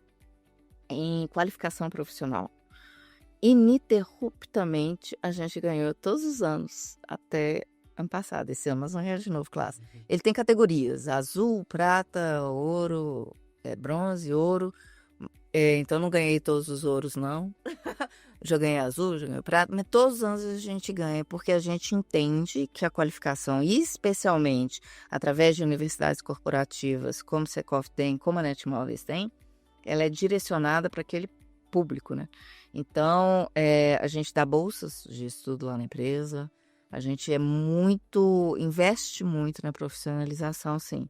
em qualificação profissional. ininterruptamente a gente ganhou todos os anos, até ano passado. Esse ano nós vamos ganhar de novo classe. Ele tem categorias: azul, prata, ouro, bronze, ouro. Então não ganhei todos os ouros, não. Já ganhei azul, já ganhei prata, mas todos os anos a gente ganha, porque a gente entende que a qualificação, e especialmente através de universidades corporativas, como o Secoff tem, como a Netmóveis tem, ela é direcionada para aquele público, né? Então, a gente dá bolsas de estudo lá na empresa, a gente investe muito na profissionalização, sim.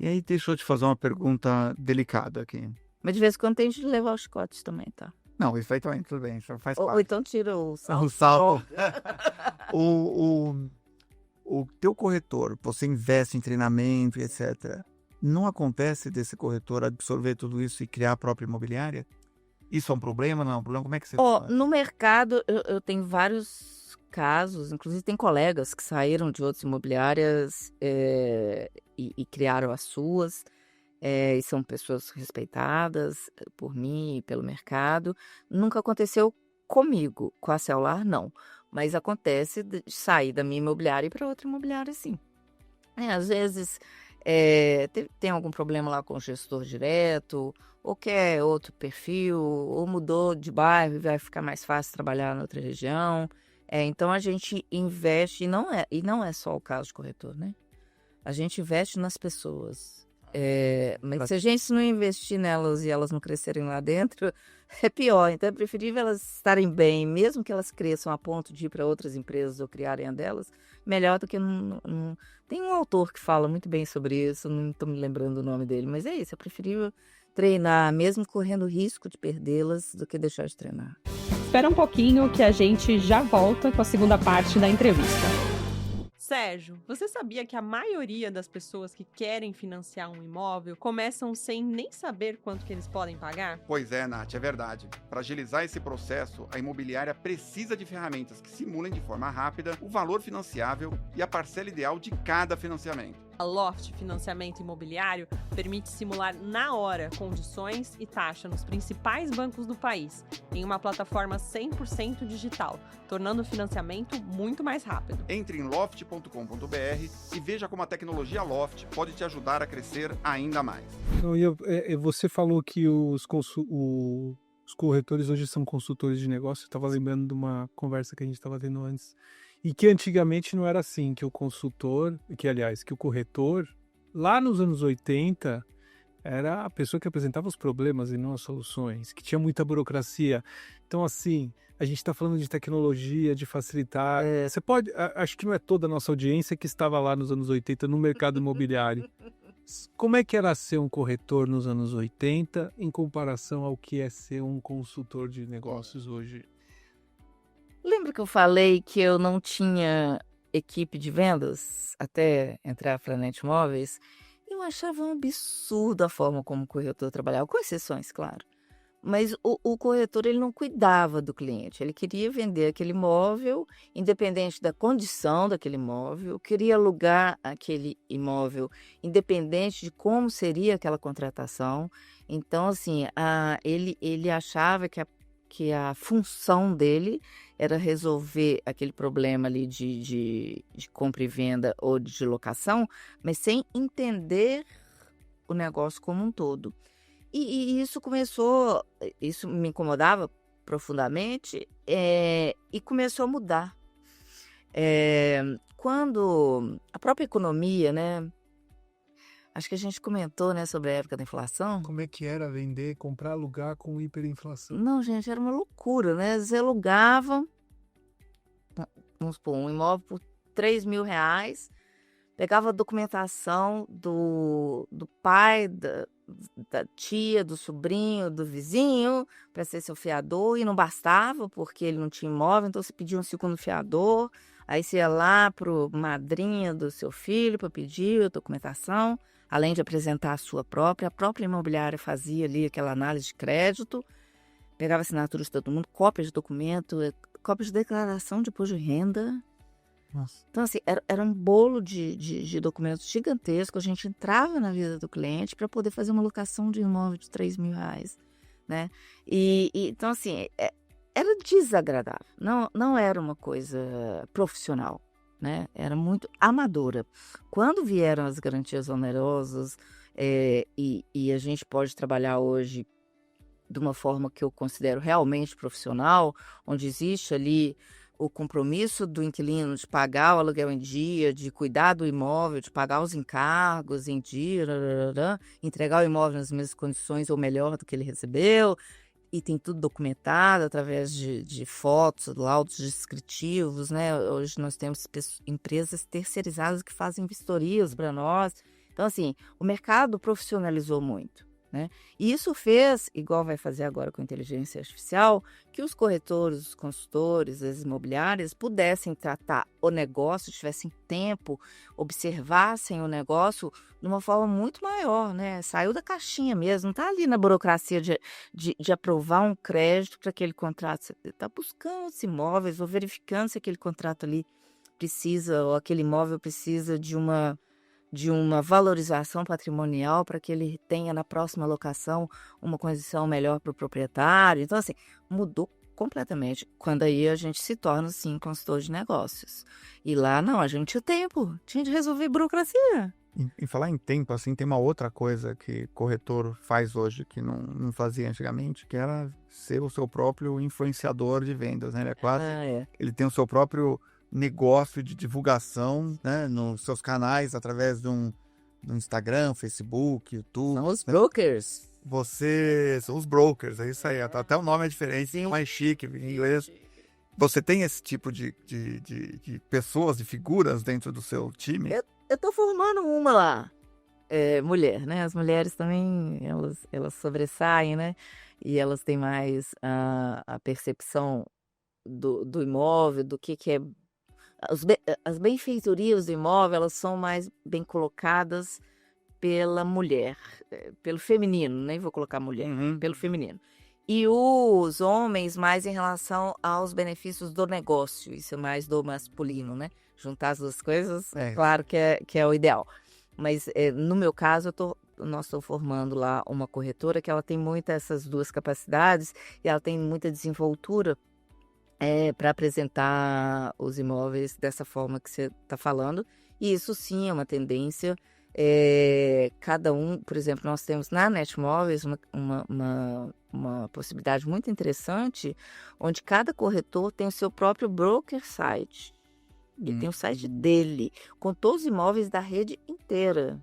E aí, deixa eu te fazer uma pergunta delicada aqui. Mas de vez em quando tem de levar os chicotes também, tá? Não, isso aí também, tudo bem, isso faz Ou parte. então tira o salto. O salto. O teu corretor, você investe em treinamento e etc. Não acontece desse corretor absorver tudo isso e criar a própria imobiliária? Isso é um problema? Não é um problema? Como é que você faz? No mercado, eu tenho vários casos, inclusive tem colegas que saíram de outras imobiliárias e criaram as suas. E são pessoas respeitadas por mim e pelo mercado. Nunca aconteceu comigo, com a Celular, não. Mas acontece de sair da minha imobiliária e para outra imobiliária, sim. Às vezes tem algum problema lá com o gestor direto, ou quer outro perfil, ou mudou de bairro e vai ficar mais fácil trabalhar na outra região. Então a gente investe, e não é só o caso de corretor, né? A gente investe nas pessoas. Mas se a gente não investir nelas e elas não crescerem lá dentro, é pior. Então é preferível elas estarem bem, mesmo que elas cresçam a ponto de ir para outras empresas ou criarem a delas, melhor do que não. Tem um autor que fala muito bem sobre isso, não estou me lembrando o nome dele, mas é isso, é preferível treinar, mesmo correndo risco de perdê-las, do que deixar de treinar. Espera um pouquinho que a gente já volta com a segunda parte da entrevista. Sérgio, você sabia que a maioria das pessoas que querem financiar um imóvel começam sem nem saber quanto que eles podem pagar? Pois é, Nath, é verdade. Para agilizar esse processo, a imobiliária precisa de ferramentas que simulem de forma rápida o valor financiável e a parcela ideal de cada financiamento. A Loft Financiamento Imobiliário permite simular na hora condições e taxa nos principais bancos do país, em uma plataforma 100% digital, tornando o financiamento muito mais rápido. Entre em loft.com.br e veja como a tecnologia Loft pode te ajudar a crescer ainda mais. Então, você falou que os corretores hoje são consultores de negócio. Eu estava lembrando de uma conversa que a gente estava tendo antes. E que antigamente não era assim, que o corretor, lá nos anos 80, era a pessoa que apresentava os problemas e não as soluções, que tinha muita burocracia. Então, assim, a gente está falando de tecnologia, de facilitar. Você pode, acho que não é toda a nossa audiência que estava lá nos anos 80 no mercado imobiliário. Como é que era ser um corretor nos anos 80 em comparação ao que é ser um consultor de negócios hoje? Lembra que eu falei que eu não tinha equipe de vendas até entrar para a Netmóveis? Eu achava um absurdo a forma como o corretor trabalhava, com exceções, claro. Mas o corretor, ele não cuidava do cliente, ele queria vender aquele imóvel, independente da condição daquele imóvel, queria alugar aquele imóvel, independente de como seria aquela contratação. Então, assim, ele achava que a função dele era resolver aquele problema ali de compra e venda ou de locação, mas sem entender o negócio como um todo. E isso me incomodava profundamente e começou a mudar. Quando a própria economia, né? Acho que a gente comentou, né, sobre a época da inflação. Como é que era vender, comprar, alugar com hiperinflação? Não, gente, era uma loucura, né? Você alugava, vamos supor, um imóvel por R$3.000, pegava a documentação do pai, da tia, do sobrinho, do vizinho, para ser seu fiador, e não bastava, porque ele não tinha imóvel, então você pedia um segundo fiador, aí você ia lá para o madrinha do seu filho para pedir a documentação, além de apresentar a própria imobiliária fazia ali aquela análise de crédito, pegava assinaturas de todo mundo, cópias de documento, cópias de declaração de imposto de renda. Nossa. Então, assim, era um bolo de documentos gigantesco. A gente entrava na vida do cliente para poder fazer uma locação de imóvel de R$3.000, né? Então, assim, era desagradável, não era uma coisa profissional, né? Era muito amadora. Quando vieram as garantias onerosas, e a gente pode trabalhar hoje de uma forma que eu considero realmente profissional, onde existe ali o compromisso do inquilino de pagar o aluguel em dia, de cuidar do imóvel, de pagar os encargos em dia, entregar o imóvel nas mesmas condições ou melhor do que ele recebeu, e tem tudo documentado através de fotos, laudos descritivos, né? Hoje nós temos empresas terceirizadas que fazem vistorias para nós. Então, assim, o mercado profissionalizou muito, né? E isso fez, igual vai fazer agora com a inteligência artificial, que os corretores, os consultores, as imobiliárias pudessem tratar o negócio, tivessem tempo, observassem o negócio de uma forma muito maior, né? Saiu da caixinha mesmo, não está ali na burocracia de aprovar um crédito para aquele contrato. Você está buscando os imóveis ou verificando se aquele contrato ali precisa, ou aquele imóvel precisa de uma valorização patrimonial para que ele tenha na próxima locação uma condição melhor para o proprietário. Então, assim, mudou completamente. Quando aí a gente se torna, assim, consultor de negócios. E lá, não, a gente tinha tempo, tinha de resolver burocracia. Em falar em tempo, assim, tem uma outra coisa que corretor faz hoje que não fazia antigamente, que era ser o seu próprio influenciador de vendas, né? Ele é quase... Ele tem o seu próprio negócio de divulgação, né, nos seus canais, através do Instagram, Facebook, YouTube. São os brokers. São os brokers, é isso aí. Até o nome é diferente, mais chique em inglês. Você tem esse tipo de pessoas, de figuras dentro do seu time? Eu tô formando uma lá, mulher, né? As mulheres também, elas sobressaem, né? E elas têm mais a percepção do imóvel, do que é. As benfeitorias do imóvel, elas são mais bem colocadas pela mulher, pelo feminino, nem vou colocar mulher, pelo feminino. E os homens mais em relação aos benefícios do negócio, isso é mais do masculino, né? Juntar as duas coisas, claro que é o ideal. Mas no meu caso, nós estamos formando lá uma corretora que ela tem muitas essas duas capacidades e ela tem muita desenvoltura para apresentar os imóveis dessa forma que você está falando. E isso sim é uma tendência. Cada um, por exemplo, nós temos na Netmóveis uma possibilidade muito interessante, onde cada corretor tem o seu próprio broker site. Ele tem o site dele, com todos os imóveis da rede inteira.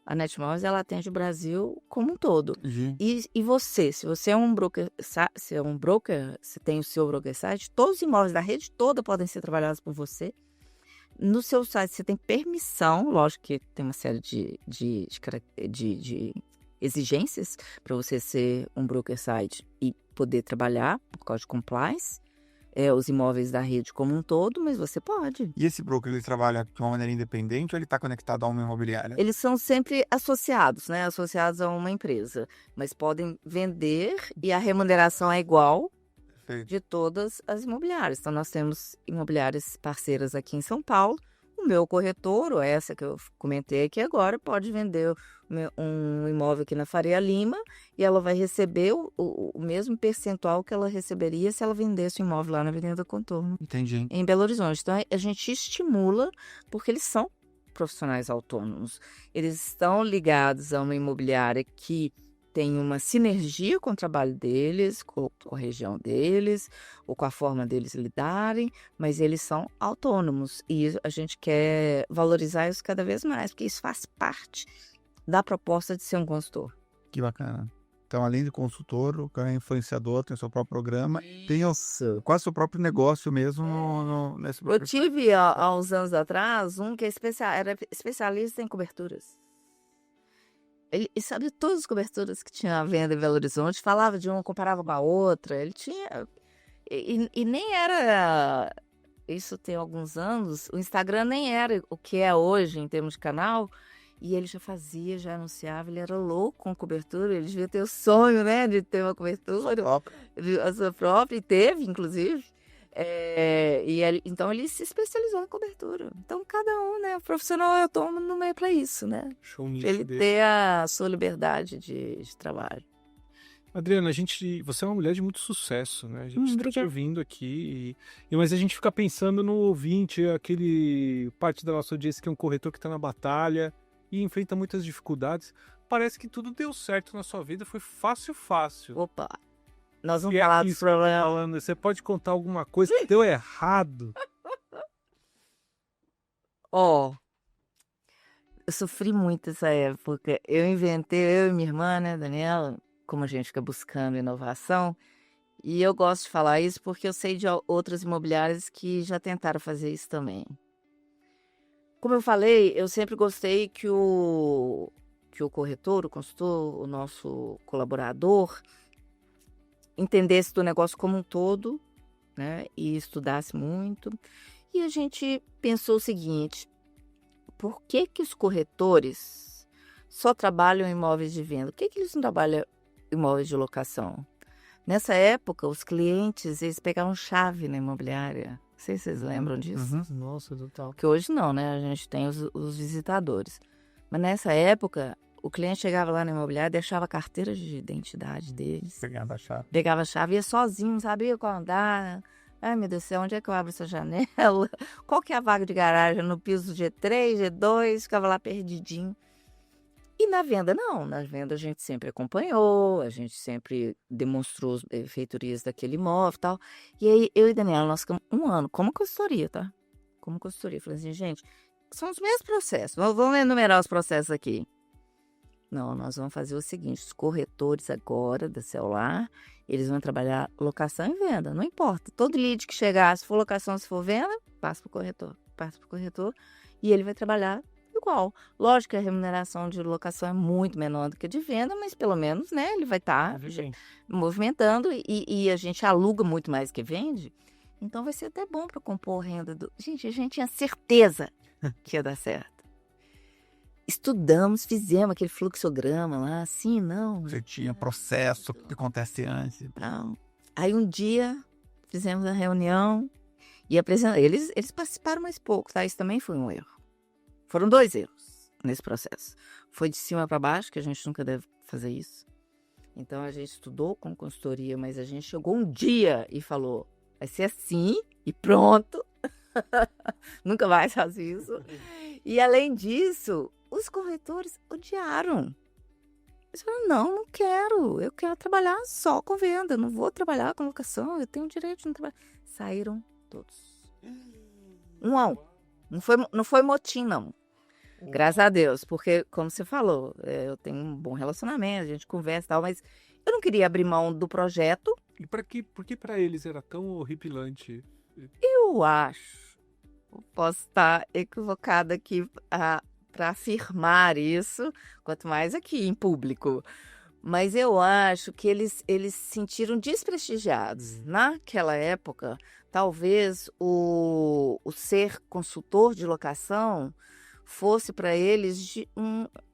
A Netmóveis, ela atende o Brasil como um todo. E você, se você é um broker, você tem o seu broker site, todos os imóveis da rede toda podem ser trabalhados por você. No seu site você tem permissão, lógico que tem uma série de exigências para você ser um broker site e poder trabalhar por causa de compliance. Os imóveis da rede como um todo, mas você pode. E esse broker, ele trabalha de uma maneira independente ou ele está conectado a uma imobiliária? Eles são sempre associados, né? Associados a uma empresa, mas podem vender e a remuneração é igual de todas as imobiliárias. Então, nós temos imobiliárias parceiras aqui em São Paulo. O meu corretor, ou essa que eu comentei aqui agora, pode vender um imóvel aqui na Faria Lima e ela vai receber o mesmo percentual que ela receberia se ela vendesse o imóvel lá na Avenida Contorno. Entendi. Em Belo Horizonte. Então, a gente estimula, porque eles são profissionais autônomos. Eles estão ligados a uma imobiliária que tem uma sinergia com o trabalho deles, com a região deles, ou com a forma deles lidarem, mas eles são autônomos e a gente quer valorizar isso cada vez mais, porque isso faz parte da proposta de ser um consultor. Que bacana. Então, além de consultor, o cara é influenciador, tem o seu próprio programa, tem quase o seu próprio negócio mesmo nesse programa. Eu tive, há uns anos atrás, um que era especialista em coberturas. Ele sabia todas as coberturas que tinha à venda em Belo Horizonte, falava de uma, comparava com a outra. Ele tinha... E nem era... Isso tem alguns anos. O Instagram nem era o que é hoje em termos de canal. E ele já fazia, já anunciava. Ele era louco com cobertura. Ele devia ter o sonho, né, de ter uma cobertura. A sua própria. E teve, inclusive. Então ele se especializou em cobertura. Então cada um, né, o profissional autônomo não é para isso, né? Show nisso ele desse. ter a sua liberdade de trabalho. Adriana, você é uma mulher de muito sucesso, né? A gente está te Obrigada. ouvindo aqui, mas a gente fica pensando no ouvinte, aquele parte da nossa audiência que é um corretor que está na batalha e enfrenta muitas dificuldades. Parece que tudo deu certo na sua vida, foi fácil. Opa, nós vamos E é falar dos isso que eu tô problemas. falando, você pode contar alguma coisa que deu errado? Ó, eu sofri muito essa época. Eu e minha irmã, né, Daniela, como a gente fica buscando inovação, e eu gosto de falar isso porque eu sei de outras imobiliárias que já tentaram fazer isso também. Como eu falei, eu sempre gostei que o corretor, o consultor, o nosso colaborador, entendesse do negócio como um todo, né, e estudasse muito. E a gente pensou o seguinte: por que que os corretores só trabalham em imóveis de venda? Por que que eles não trabalham em imóveis de locação? Nessa época, os clientes, eles pegavam chave na imobiliária. Não sei se vocês lembram disso. Nossa, total. Porque hoje não, né? A gente tem os visitadores. Mas nessa época, o cliente chegava lá na imobiliária, deixava a carteira de identidade deles, Pegando a chave. pegava a chave, ia sozinho, não sabia qual andar. Ai, meu Deus do céu, onde é que eu abro essa janela? Qual que é a vaga de garagem? No piso G3, G2, ficava lá perdidinho. E na venda, não. Na venda a gente sempre acompanhou, a gente sempre demonstrou as feitorias daquele imóvel e tal. E aí, eu e Daniela, nós ficamos um ano como consultoria, tá? Como consultoria. Falei assim, gente, são os mesmos processos. Vamos enumerar os processos aqui. Não, nós vamos fazer o seguinte, os corretores agora da celular, eles vão trabalhar locação e venda, não importa. Todo lead que chegar, se for locação, se for venda, passa para o corretor e ele vai trabalhar igual. Lógico que a remuneração de locação é muito menor do que a de venda, mas pelo menos, né, ele vai estar movimentando e a gente aluga muito mais que vende, então vai ser até bom para compor renda. Gente, a gente tinha certeza que ia dar certo. Estudamos, fizemos aquele fluxograma lá, assim, não. Você tinha processo, o que acontece antes. Não. Aí um dia fizemos a reunião e apresentamos. Eles participaram mais pouco, tá? Isso também foi um erro. Foram 2 erros nesse processo. Foi de cima para baixo, que a gente nunca deve fazer isso. Então a gente estudou com consultoria, mas a gente chegou um dia e falou: vai ser assim e pronto. Nunca mais faz isso. E além disso, os corretores odiaram. Eles falaram, não quero. Eu quero trabalhar só com venda. Não vou trabalhar com locação. Eu tenho o direito de não trabalhar. Saíram todos. Um a um. Não foi motim, não. Graças a Deus. Porque, como você falou, eu tenho um bom relacionamento, a gente conversa e tal, mas eu não queria abrir mão do projeto. E por que para eles era tão horripilante? Eu acho, posso estar equivocada aqui para afirmar isso, quanto mais aqui em público, mas eu acho que eles se sentiram desprestigiados. Naquela época, talvez o ser consultor de locação fosse para eles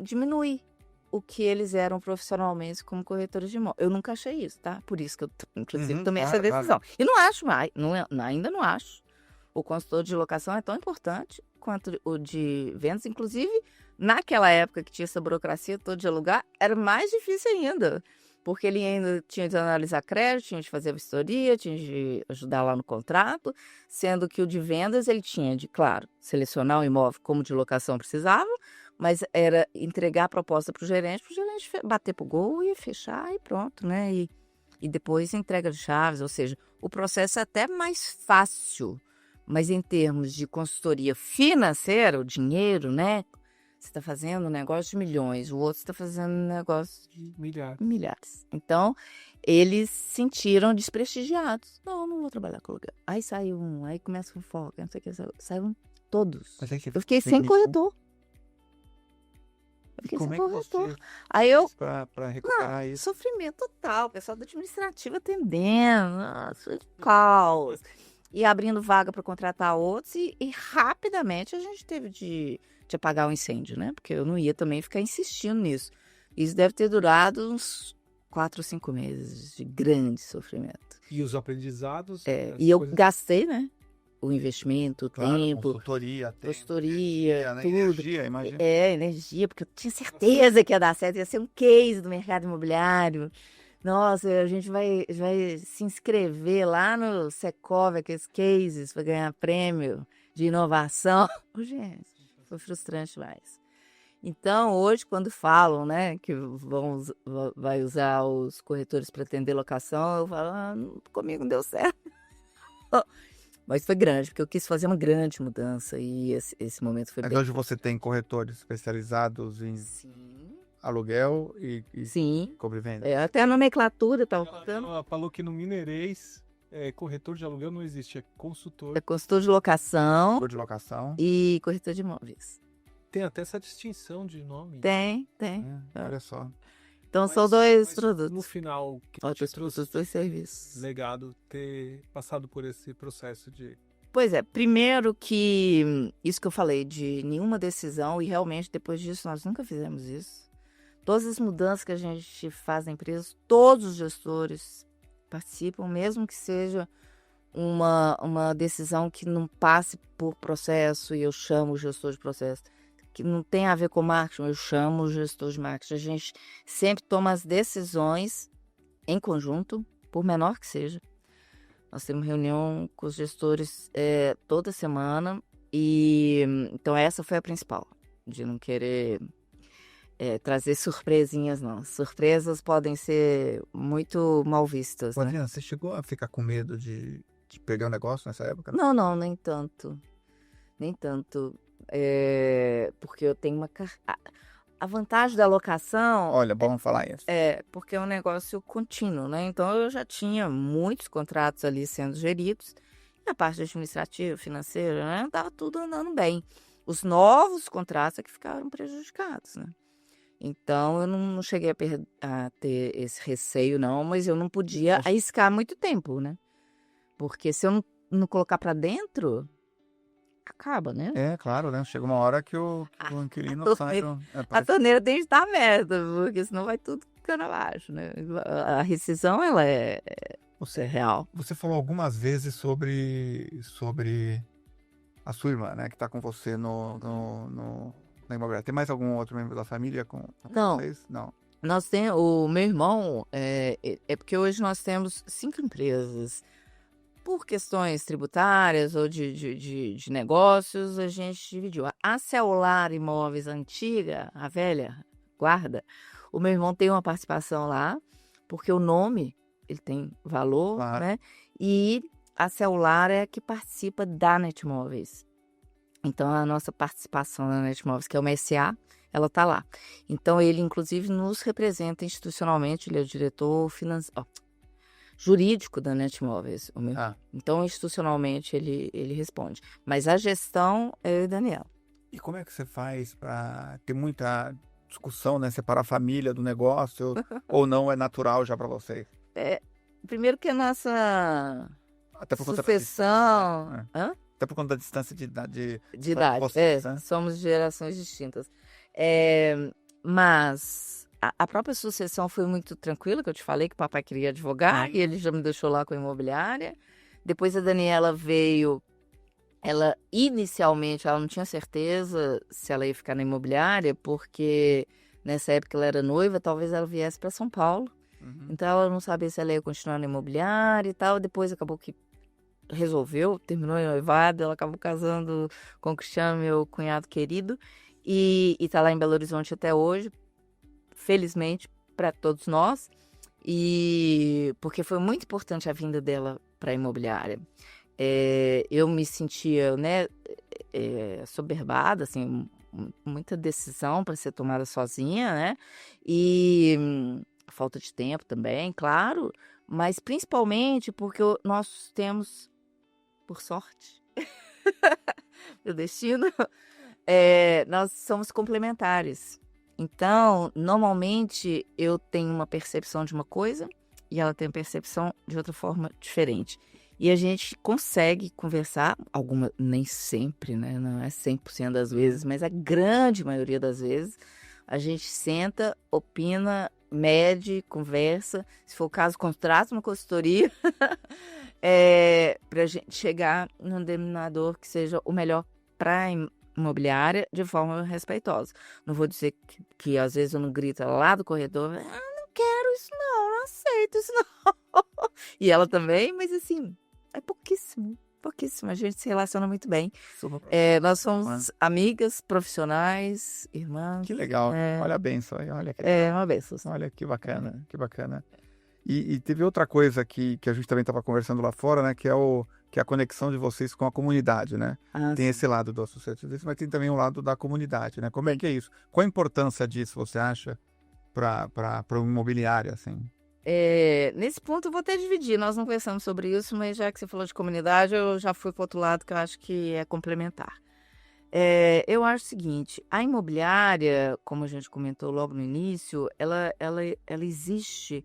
diminuir o que eles eram profissionalmente como corretores de imóveis. Eu nunca achei isso, tá? Por isso que eu, inclusive, tomei essa decisão. E não acho mais, ainda não acho. O consultor de locação é tão importante quanto o de vendas. Inclusive, naquela época que tinha essa burocracia toda de alugar, era mais difícil ainda. Porque ele ainda tinha de analisar crédito, tinha de fazer a vistoria, tinha de ajudar lá no contrato, sendo que o de vendas ele tinha de, claro, selecionar o imóvel como de locação precisava, mas era entregar a proposta para o gerente bater pro gol e fechar e pronto, né? E depois entrega de chaves, ou seja, o processo é até mais fácil, mas em termos de consultoria financeira, o dinheiro, né? Você está fazendo um negócio de milhões, o outro está fazendo um negócio de milhares. Então, eles se sentiram desprestigiados. Não vou trabalhar com aluguel. Aí saiu um, aí começa a fofoca, não sei o que, saíram todos. Eu fiquei sem corretor. Como é que você Aí eu para recuperar isso? Sofrimento total, o pessoal do administrativo atendendo, nossa, caos. E abrindo vaga para contratar outros e rapidamente a gente teve de apagar o incêndio, né? Porque eu não ia também ficar insistindo nisso. Isso deve ter durado uns 4 ou 5 meses de grande sofrimento. E os aprendizados? E eu gastei, né? O investimento, o tempo. Consultoria, tudo. Energia, imagina. Energia, porque eu tinha certeza que ia dar certo, ia ser um case do mercado imobiliário. Nossa, a gente vai se inscrever lá no Secov, aqueles cases, para ganhar prêmio de inovação. Gente, foi frustrante mais. Então, hoje, quando falam, né, que vai usar os corretores para atender locação, eu falo, comigo não deu certo. Mas foi grande, porque eu quis fazer uma grande mudança e esse momento foi Mas bem... hoje você tem corretores especializados em Sim. aluguel e Sim. compra e venda? Até a nomenclatura estava contando. Ela falou que no Mineirês, corretor de aluguel não existe, é consultor. É consultor de locação Corretor de locação. e corretor de imóveis. Tem até essa distinção de nome. Tem. Olha só. Então, são dois mas produtos. No final, que Outros te trouxe produtos, dois serviços. legado ter passado por esse processo de... Pois é, primeiro que isso que eu falei de nenhuma decisão, e realmente depois disso nós nunca fizemos isso. Todas as mudanças que a gente faz na empresa, todos os gestores participam, mesmo que seja uma decisão que não passe por processo, e eu chamo o gestor de processo, que não tem a ver com marketing, eu chamo o gestor de marketing. A gente sempre toma as decisões em conjunto, por menor que seja. Nós temos reunião com os gestores toda semana, e então essa foi a principal, de não querer trazer surpresinhas, não. Surpresas podem ser muito mal vistas, né? Adriana, você chegou a ficar com medo de perder o negócio nessa época? Não, nem tanto. Nem tanto. Porque eu tenho uma... A vantagem da locação... Olha, vamos falar isso. Porque é um negócio contínuo, né? Então, eu já tinha muitos contratos ali sendo geridos. E a parte administrativa, financeira, né? Estava tudo andando bem. Os novos contratos é que ficaram prejudicados, né? Então, eu não cheguei a ter esse receio, não. Mas eu não podia arriscar muito tempo, né? Porque se eu não colocar para dentro... acaba, né? Claro, né? Chega uma hora que o inquilino sai. A torneira tem que estar aberta, porque senão vai tudo ficando abaixo, né? A rescisão, ela é real. Você falou algumas vezes sobre a sua irmã, né? Que tá com você na imobiliária. Tem mais algum outro membro da família com Não. vocês? Não. Nós temos, o meu irmão, porque hoje nós temos 5 empresas. Por questões tributárias ou de negócios, a gente dividiu. A Celular Imóveis antiga, a velha guarda, o meu irmão tem uma participação lá, porque o nome, ele tem valor, Claro. né? E a Celular é a que participa da Netmóveis. Então, a nossa participação na Netmóveis, que é uma SA, ela está lá. Então, ele, inclusive, nos representa institucionalmente, ele é o diretor jurídico da Netmóveis. Então, institucionalmente, ele responde. Mas a gestão é eu e Daniel. E como é que você faz para ter muita discussão, né? Separar a família do negócio ou não é natural já para vocês? Primeiro que a nossa Até por conta sucessão... da distância, Hã? Até por conta da distância de idade. De idade, vocês, né? somos de gerações distintas. Mas a própria sucessão foi muito tranquila, que eu te falei que o papai queria advogar, e ele já me deixou lá com a imobiliária. Depois a Daniela veio, inicialmente, ela não tinha certeza se ela ia ficar na imobiliária, porque nessa época ela era noiva, talvez ela viesse para São Paulo. Uhum. Então ela não sabia se ela ia continuar na imobiliária e tal. Depois acabou que resolveu, terminou o noivado, ela acabou casando com o Cristiano, meu cunhado querido, e tá lá em Belo Horizonte até hoje, felizmente para todos nós, e porque foi muito importante a vinda dela para a imobiliária. Eu me sentia, né, soberbada, assim, muita decisão para ser tomada sozinha, né, e falta de tempo também, claro, mas principalmente porque nós temos, por sorte, meu destino, nós somos complementares. Então, normalmente, eu tenho uma percepção de uma coisa e ela tem uma percepção de outra forma diferente. E a gente consegue conversar, nem sempre, né? Não é 100% das vezes, mas a grande maioria das vezes, a gente senta, opina, mede, conversa. Se for o caso, contrata uma consultoria para a gente chegar num denominador que seja o melhor para imobiliária de forma respeitosa. Não vou dizer que às vezes eu não grito lá do corredor, não quero isso não feito isso não. E ela também, mas assim, é pouquíssimo. Pouquíssimo, a gente se relaciona muito bem. Nós somos amigas, profissionais, irmãs. Que legal, olha a benção aí, olha. É uma benção. Olha que bacana, que bacana. E teve outra coisa que a gente também estava conversando lá fora, né? Que é a conexão de vocês com a comunidade, né? Tem esse lado do associativismo, mas tem também o lado da comunidade, né? Como é que é isso? Qual a importância disso, você acha, para o imobiliário, assim? Nesse ponto eu vou até dividir, nós não conversamos sobre isso, mas já que você falou de comunidade, eu já fui para o outro lado que eu acho que é complementar. Eu acho o seguinte, a imobiliária, como a gente comentou logo no início, ela existe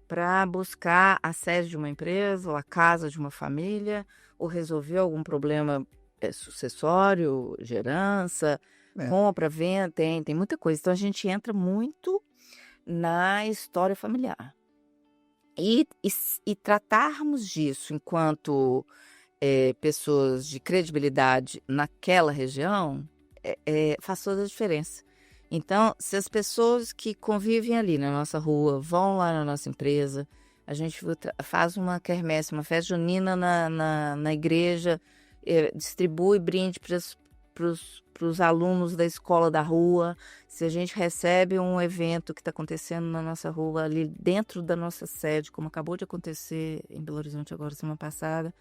para buscar a sede de uma empresa, ou a casa de uma família, ou resolver algum problema sucessório, de herança, compra, venda, tem muita coisa. Então a gente entra muito na história familiar. E tratarmos disso enquanto pessoas de credibilidade naquela região faz toda a diferença. Então, se as pessoas que convivem ali na nossa rua vão lá na nossa empresa, a gente faz uma quermesse, uma festa junina na igreja, distribui brinde para os alunos da escola da rua, se a gente recebe um evento que está acontecendo na nossa rua, ali dentro da nossa sede, como acabou de acontecer em Belo Horizonte agora, semana passada,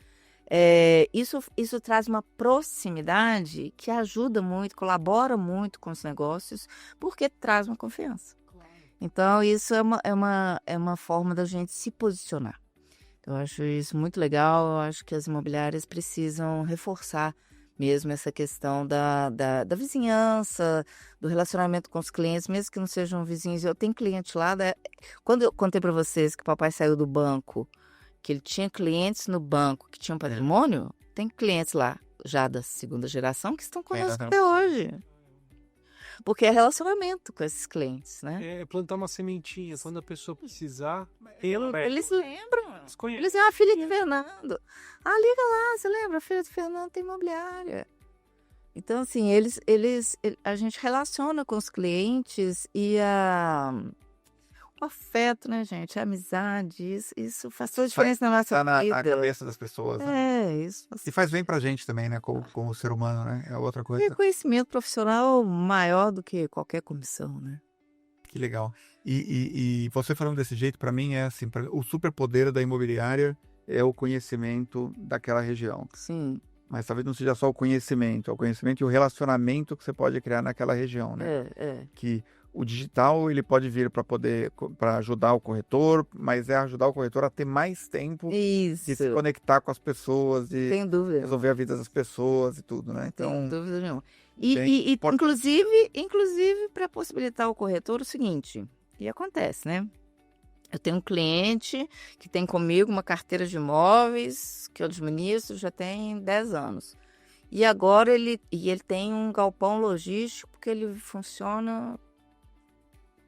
isso traz uma proximidade que ajuda muito, colabora muito com os negócios, porque traz uma confiança. Então, isso é uma forma da gente se posicionar. Eu acho isso muito legal, eu acho que as imobiliárias precisam reforçar mesmo essa questão da vizinhança, do relacionamento com os clientes, mesmo que não sejam vizinhos. Eu tenho cliente lá, quando eu contei para vocês que o papai saiu do banco, que ele tinha clientes no banco que tinham patrimônio, tem clientes lá já da segunda geração que estão conosco até hoje. Porque é relacionamento com esses clientes, né? Plantar uma sementinha, quando a pessoa precisar. Eles lembram. Eles dizem, a filha de Fernando. Liga lá, você lembra? A filha de Fernando tem imobiliária. Então, assim, a gente relaciona com os clientes e o afeto, né, gente? A amizade, isso faz toda a diferença na nossa vida. Na cabeça das pessoas. Né? Isso. E faz bem pra gente também, né? Como ser humano, né? É outra coisa. Reconhecimento profissional maior do que qualquer comissão, né? Que legal. E você falando desse jeito, para mim, é assim, o superpoder da imobiliária é o conhecimento daquela região. Sim. Mas talvez não seja só o conhecimento, é o conhecimento e o relacionamento que você pode criar naquela região, né? Que o digital, ele pode vir para ajudar o corretor, mas ajudar o corretor a ter mais tempo de se conectar com as pessoas, de resolver a vida das pessoas e tudo, né? Então, sem dúvida nenhuma. E inclusive para possibilitar o corretor o seguinte, e acontece, né? Eu tenho um cliente que tem comigo uma carteira de imóveis que eu administro já tem 10 anos. E agora ele tem um galpão logístico que ele funciona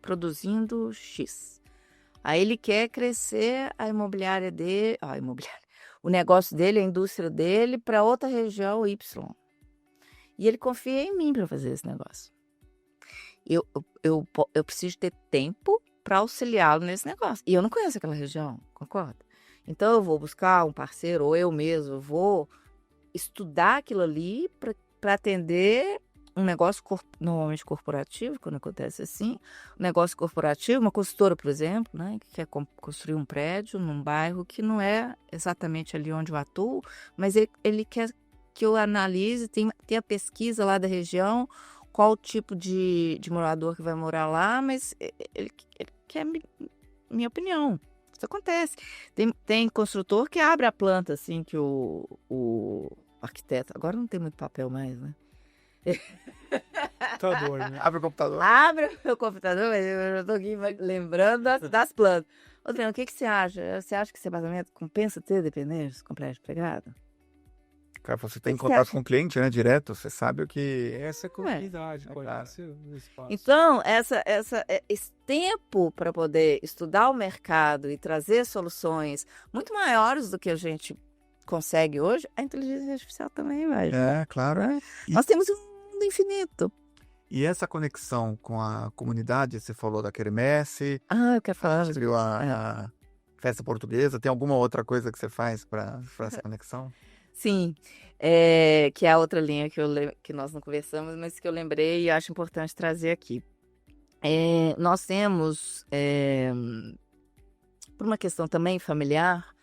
produzindo X. Aí ele quer crescer a imobiliária dele, o negócio dele, a indústria dele, para outra região Y. E ele confia em mim para fazer esse negócio. Eu preciso ter tempo para auxiliá-lo nesse negócio. E eu não conheço aquela região, concorda? Então eu vou buscar um parceiro, ou eu mesmo vou estudar aquilo ali para atender um negócio normalmente corporativo, quando acontece assim, um negócio corporativo, uma consultora, por exemplo, né, que quer construir um prédio num bairro que não é exatamente ali onde eu atuo, mas ele quer que eu analise, tem a pesquisa lá da região, qual o tipo de morador que vai morar lá, mas ele quer minha opinião. Isso acontece. Tem construtor que abre a planta, assim, que o arquiteto... Agora não tem muito papel mais, né? Computador, né? Abre o computador. Abre o computador, mas eu já estou aqui lembrando das plantas. Adriano, o que você acha? Você acha que esse apartamento compensa ter dependências com prédio pregado? Cara, você tem contato com o cliente, né? Direto, você sabe o que... Essa é a comunidade, espaço. Então, esse tempo para poder estudar o mercado e trazer soluções muito maiores do que a gente consegue hoje, a inteligência artificial também vai. Claro. Nós temos um mundo infinito. E essa conexão com a comunidade, você falou da quermesse. Eu quero falar. festa portuguesa? Tem alguma outra coisa que você faz para essa conexão? Sim, que é a outra linha que nós não conversamos, mas que eu lembrei e acho importante trazer aqui. Nós temos, por uma questão também familiar,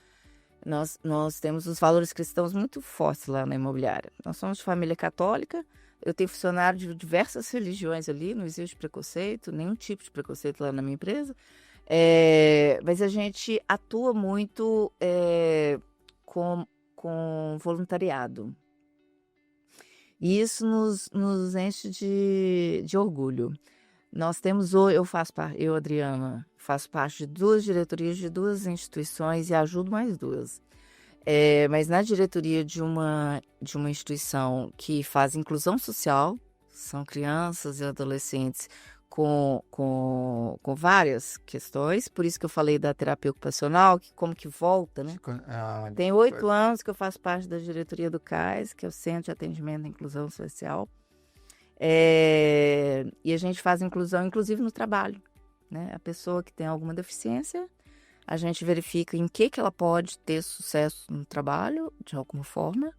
nós temos os valores cristãos muito fortes lá na imobiliária. Nós somos de família católica, eu tenho funcionário de diversas religiões ali, não existe preconceito, nenhum tipo de preconceito lá na minha empresa, mas a gente atua muito com voluntariado. E isso nos enche de orgulho. Nós temos, eu, Adriana, faço parte de 2 diretorias de 2 instituições e ajudo mais 2. Mas na diretoria de uma instituição que faz inclusão social, são crianças e adolescentes com várias questões, por isso que eu falei da terapia ocupacional, que como que volta, né? Tem 8 anos que eu faço parte da diretoria do CAIS, que é o Centro de Atendimento à Inclusão Social. E a gente faz inclusão, inclusive no trabalho, né? A pessoa que tem alguma deficiência, a gente verifica em que ela pode ter sucesso no trabalho, de alguma forma,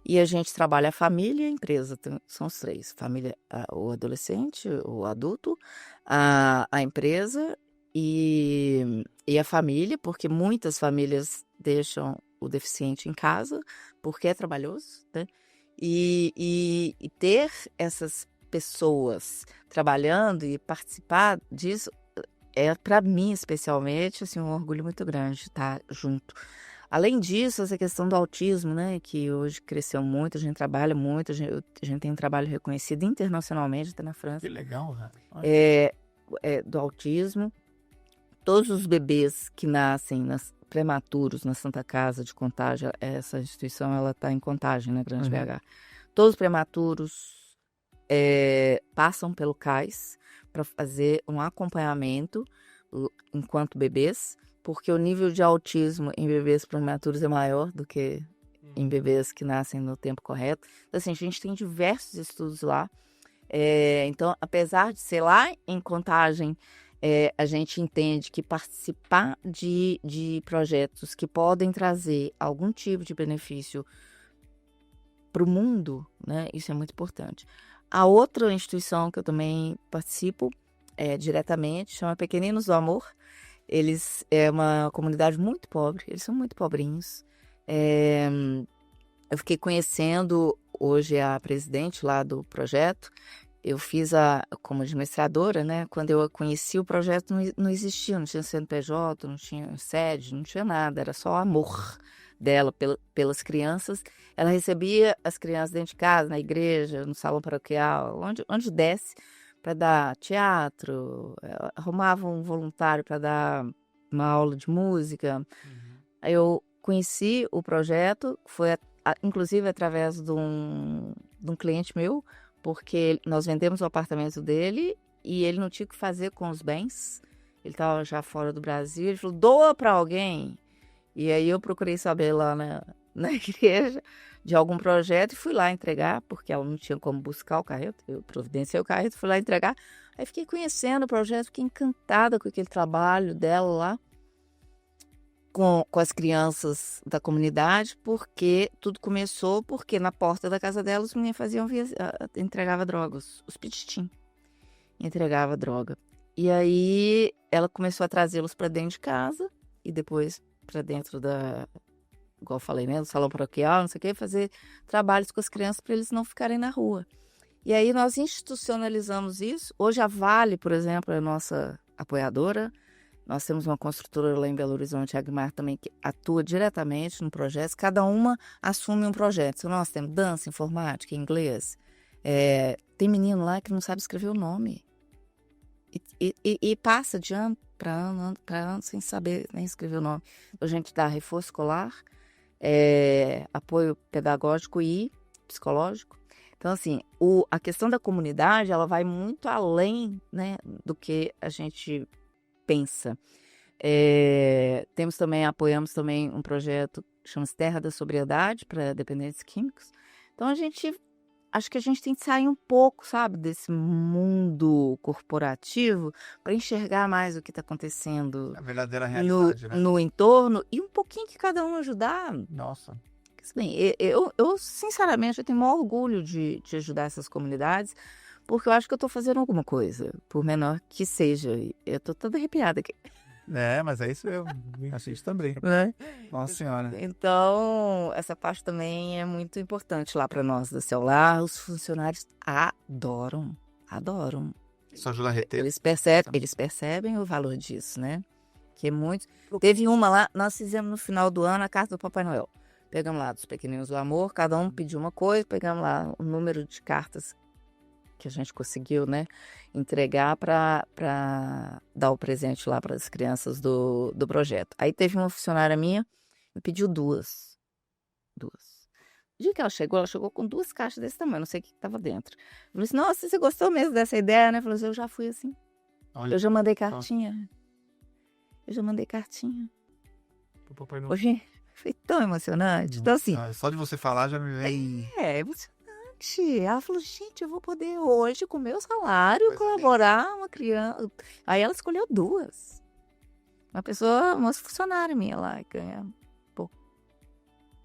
e a gente trabalha a família e a empresa, são os 3, família, o adolescente, o adulto, a empresa e a família, porque muitas famílias deixam o deficiente em casa, porque é trabalhoso, né? E ter essas pessoas trabalhando e participar disso para mim, especialmente, assim, um orgulho muito grande estar junto. Além disso, essa questão do autismo, né, que hoje cresceu muito, a gente trabalha muito, a gente tem um trabalho reconhecido internacionalmente, até na França. Que legal, né? Do autismo. Todos os bebês que nascem prematuros na Santa Casa de Contagem, essa instituição ela está em Contagem, na Grande BH. Todos os prematuros passam pelo CAIS para fazer um acompanhamento enquanto bebês, porque o nível de autismo em bebês prematuros é maior do que em bebês que nascem no tempo correto. Então, assim, a gente tem diversos estudos lá. Então, apesar de ser lá em Contagem, a gente entende que participar de projetos que podem trazer algum tipo de benefício para o mundo, né, isso é muito importante. A outra instituição que eu também participo diretamente chama Pequeninos do Amor. Eles é uma comunidade muito pobre, eles são muito pobrinhos. Eu fiquei conhecendo hoje a presidente lá do projeto. Eu fiz como administradora, né? Quando eu conheci o projeto, não existia, não tinha CNPJ, não tinha sede, não tinha nada, era só o amor dela pelas crianças. Ela recebia as crianças dentro de casa, na igreja, no salão paroquial, onde desse, para dar teatro, arrumava um voluntário para dar uma aula de música. Aí eu conheci o projeto, foi inclusive através de um cliente meu, porque nós vendemos o apartamento dele e ele não tinha o que fazer com os bens. Ele estava já fora do Brasil, ele falou, doa para alguém. E aí eu procurei saber lá na igreja de algum projeto e fui lá entregar, porque ela não tinha como buscar o carreto. Eu providenciei o carreto, fui lá entregar. Aí fiquei conhecendo o projeto, fiquei encantada com aquele trabalho dela lá, com as crianças da comunidade, porque tudo começou porque na porta da casa dela os meninos entregava drogas, os pititim, entregava droga. E aí ela começou a trazê-los para dentro de casa e depois para dentro igual eu falei, né, do salão paroquial, não sei o quê, fazer trabalhos com as crianças para eles não ficarem na rua. E aí nós institucionalizamos isso. Hoje a Vale, por exemplo, é a nossa apoiadora. Nós temos uma construtora lá em Belo Horizonte, a Agmar, também, que atua diretamente no projeto. Cada uma assume um projeto. Então, nós temos dança, informática, inglês. Tem menino lá que não sabe escrever o nome. E passa de ano para ano, sem saber nem escrever o nome. A gente dá reforço escolar, apoio pedagógico e psicológico. Então, assim, a questão da comunidade, ela vai muito além, né, do que a gente pensa. Apoiamos também um projeto que chama-se Terra da Sobriedade para dependentes químicos. Então, a gente acho que a gente tem que sair um pouco, sabe, desse mundo corporativo para enxergar mais o que está acontecendo A verdadeira realidade, né? no entorno e um pouquinho que cada um ajudar. Nossa. Bem, eu sinceramente, eu tenho o maior orgulho de ajudar essas comunidades, porque eu acho que eu estou fazendo alguma coisa, por menor que seja. Eu estou toda arrepiada aqui. Mas é isso mesmo. A gente também. Nossa Senhora. Então, essa parte também é muito importante lá para nós da Celular. Os funcionários adoram. Isso ajuda a reter. Eles percebem o valor disso, né? Que é muito. Teve uma lá, nós fizemos no final do ano a carta do Papai Noel. Pegamos lá dos Pequeninos do Amor, cada um pediu uma coisa, pegamos lá o número de cartas que a gente conseguiu, né, entregar para dar o presente lá para as crianças do projeto. Aí teve uma funcionária minha, me pediu duas. O dia que ela chegou com 2 caixas desse tamanho, não sei o que estava dentro. Eu falei assim, nossa, você gostou mesmo dessa ideia, né? Falei assim, eu já fui assim. Olha, Eu já mandei cartinha. Pro Papai Noel. Hoje foi tão emocionante. Então, assim, só de você falar já me vem. é emocionante. Ela falou, gente, eu vou poder hoje, com o meu salário, Coisa colaborar uma criança. Aí ela escolheu 2. Uma funcionária minha lá, que ganha.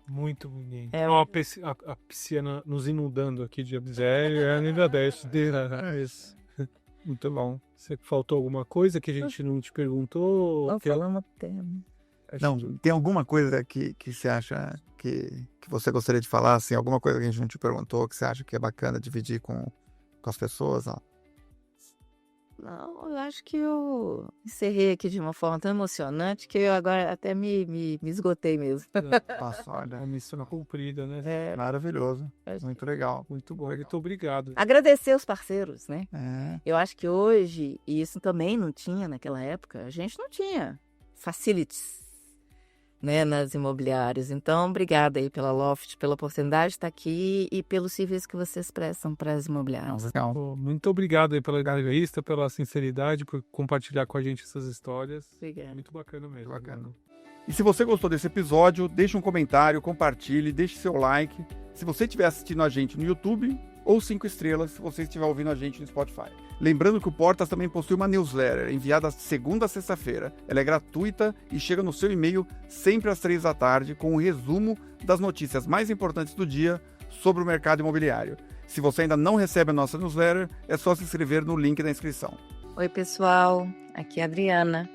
Muito bonito. É. A piscina nos inundando aqui de miséria, ainda desce. Muito bom. Você faltou alguma coisa que a gente não te perguntou? Não falamos tema. Não, tem alguma coisa que você acha que você gostaria de falar, assim, alguma coisa que a gente não te perguntou, que você acha que é bacana dividir com as pessoas? Ó? Não, eu acho que eu encerrei aqui de uma forma tão emocionante que eu agora até me esgotei mesmo. Nossa, olha, A missão cumprida, né? É, maravilhoso, muito legal. Muito bom. Muito obrigado. agradecer os parceiros, né? É. Eu acho que hoje, e isso também não tinha naquela época, a gente não tinha facilities, né, nas imobiliárias. Então, obrigada aí pela Loft, pela oportunidade de estar aqui e pelos serviços que vocês prestam para as imobiliárias. Legal. Pô, muito obrigado aí pela entrevista, pela sinceridade, por compartilhar com a gente essas histórias. Obrigada. Muito bacana mesmo. Muito bacana. E se você gostou desse episódio, deixe um comentário, compartilhe, deixe seu like. Se você estiver assistindo a gente no YouTube, ou 5 estrelas se você estiver ouvindo a gente no Spotify. Lembrando que o Portas também possui uma newsletter enviada segunda a sexta-feira. Ela é gratuita e chega no seu e-mail sempre às 3 da tarde com um resumo das notícias mais importantes do dia sobre o mercado imobiliário. Se você ainda não recebe a nossa newsletter, é só se inscrever no link da inscrição. Oi, pessoal. Aqui é a Adriana.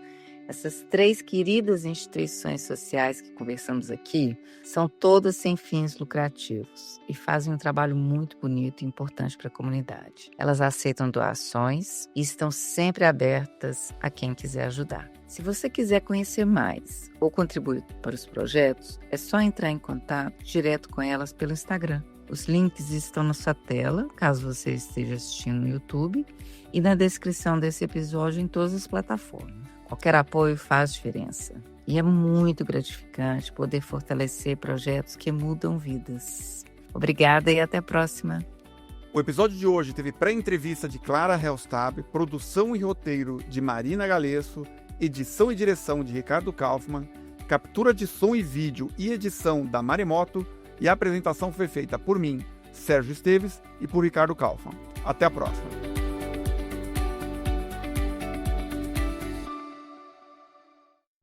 Essas 3 queridas instituições sociais que conversamos aqui são todas sem fins lucrativos e fazem um trabalho muito bonito e importante para a comunidade. Elas aceitam doações e estão sempre abertas a quem quiser ajudar. Se você quiser conhecer mais ou contribuir para os projetos, é só entrar em contato direto com elas pelo Instagram. Os links estão na sua tela, caso você esteja assistindo no YouTube, e na descrição desse episódio em todas as plataformas. Qualquer apoio faz diferença. E é muito gratificante poder fortalecer projetos que mudam vidas. Obrigada e até a próxima. O episódio de hoje teve pré-entrevista de Clara Helstab, produção e roteiro de Marina Galesso, edição e direção de Ricardo Kaufmann, captura de som e vídeo e edição da Maremoto, e a apresentação foi feita por mim, Sérgio Esteves, e por Ricardo Kaufmann. Até a próxima.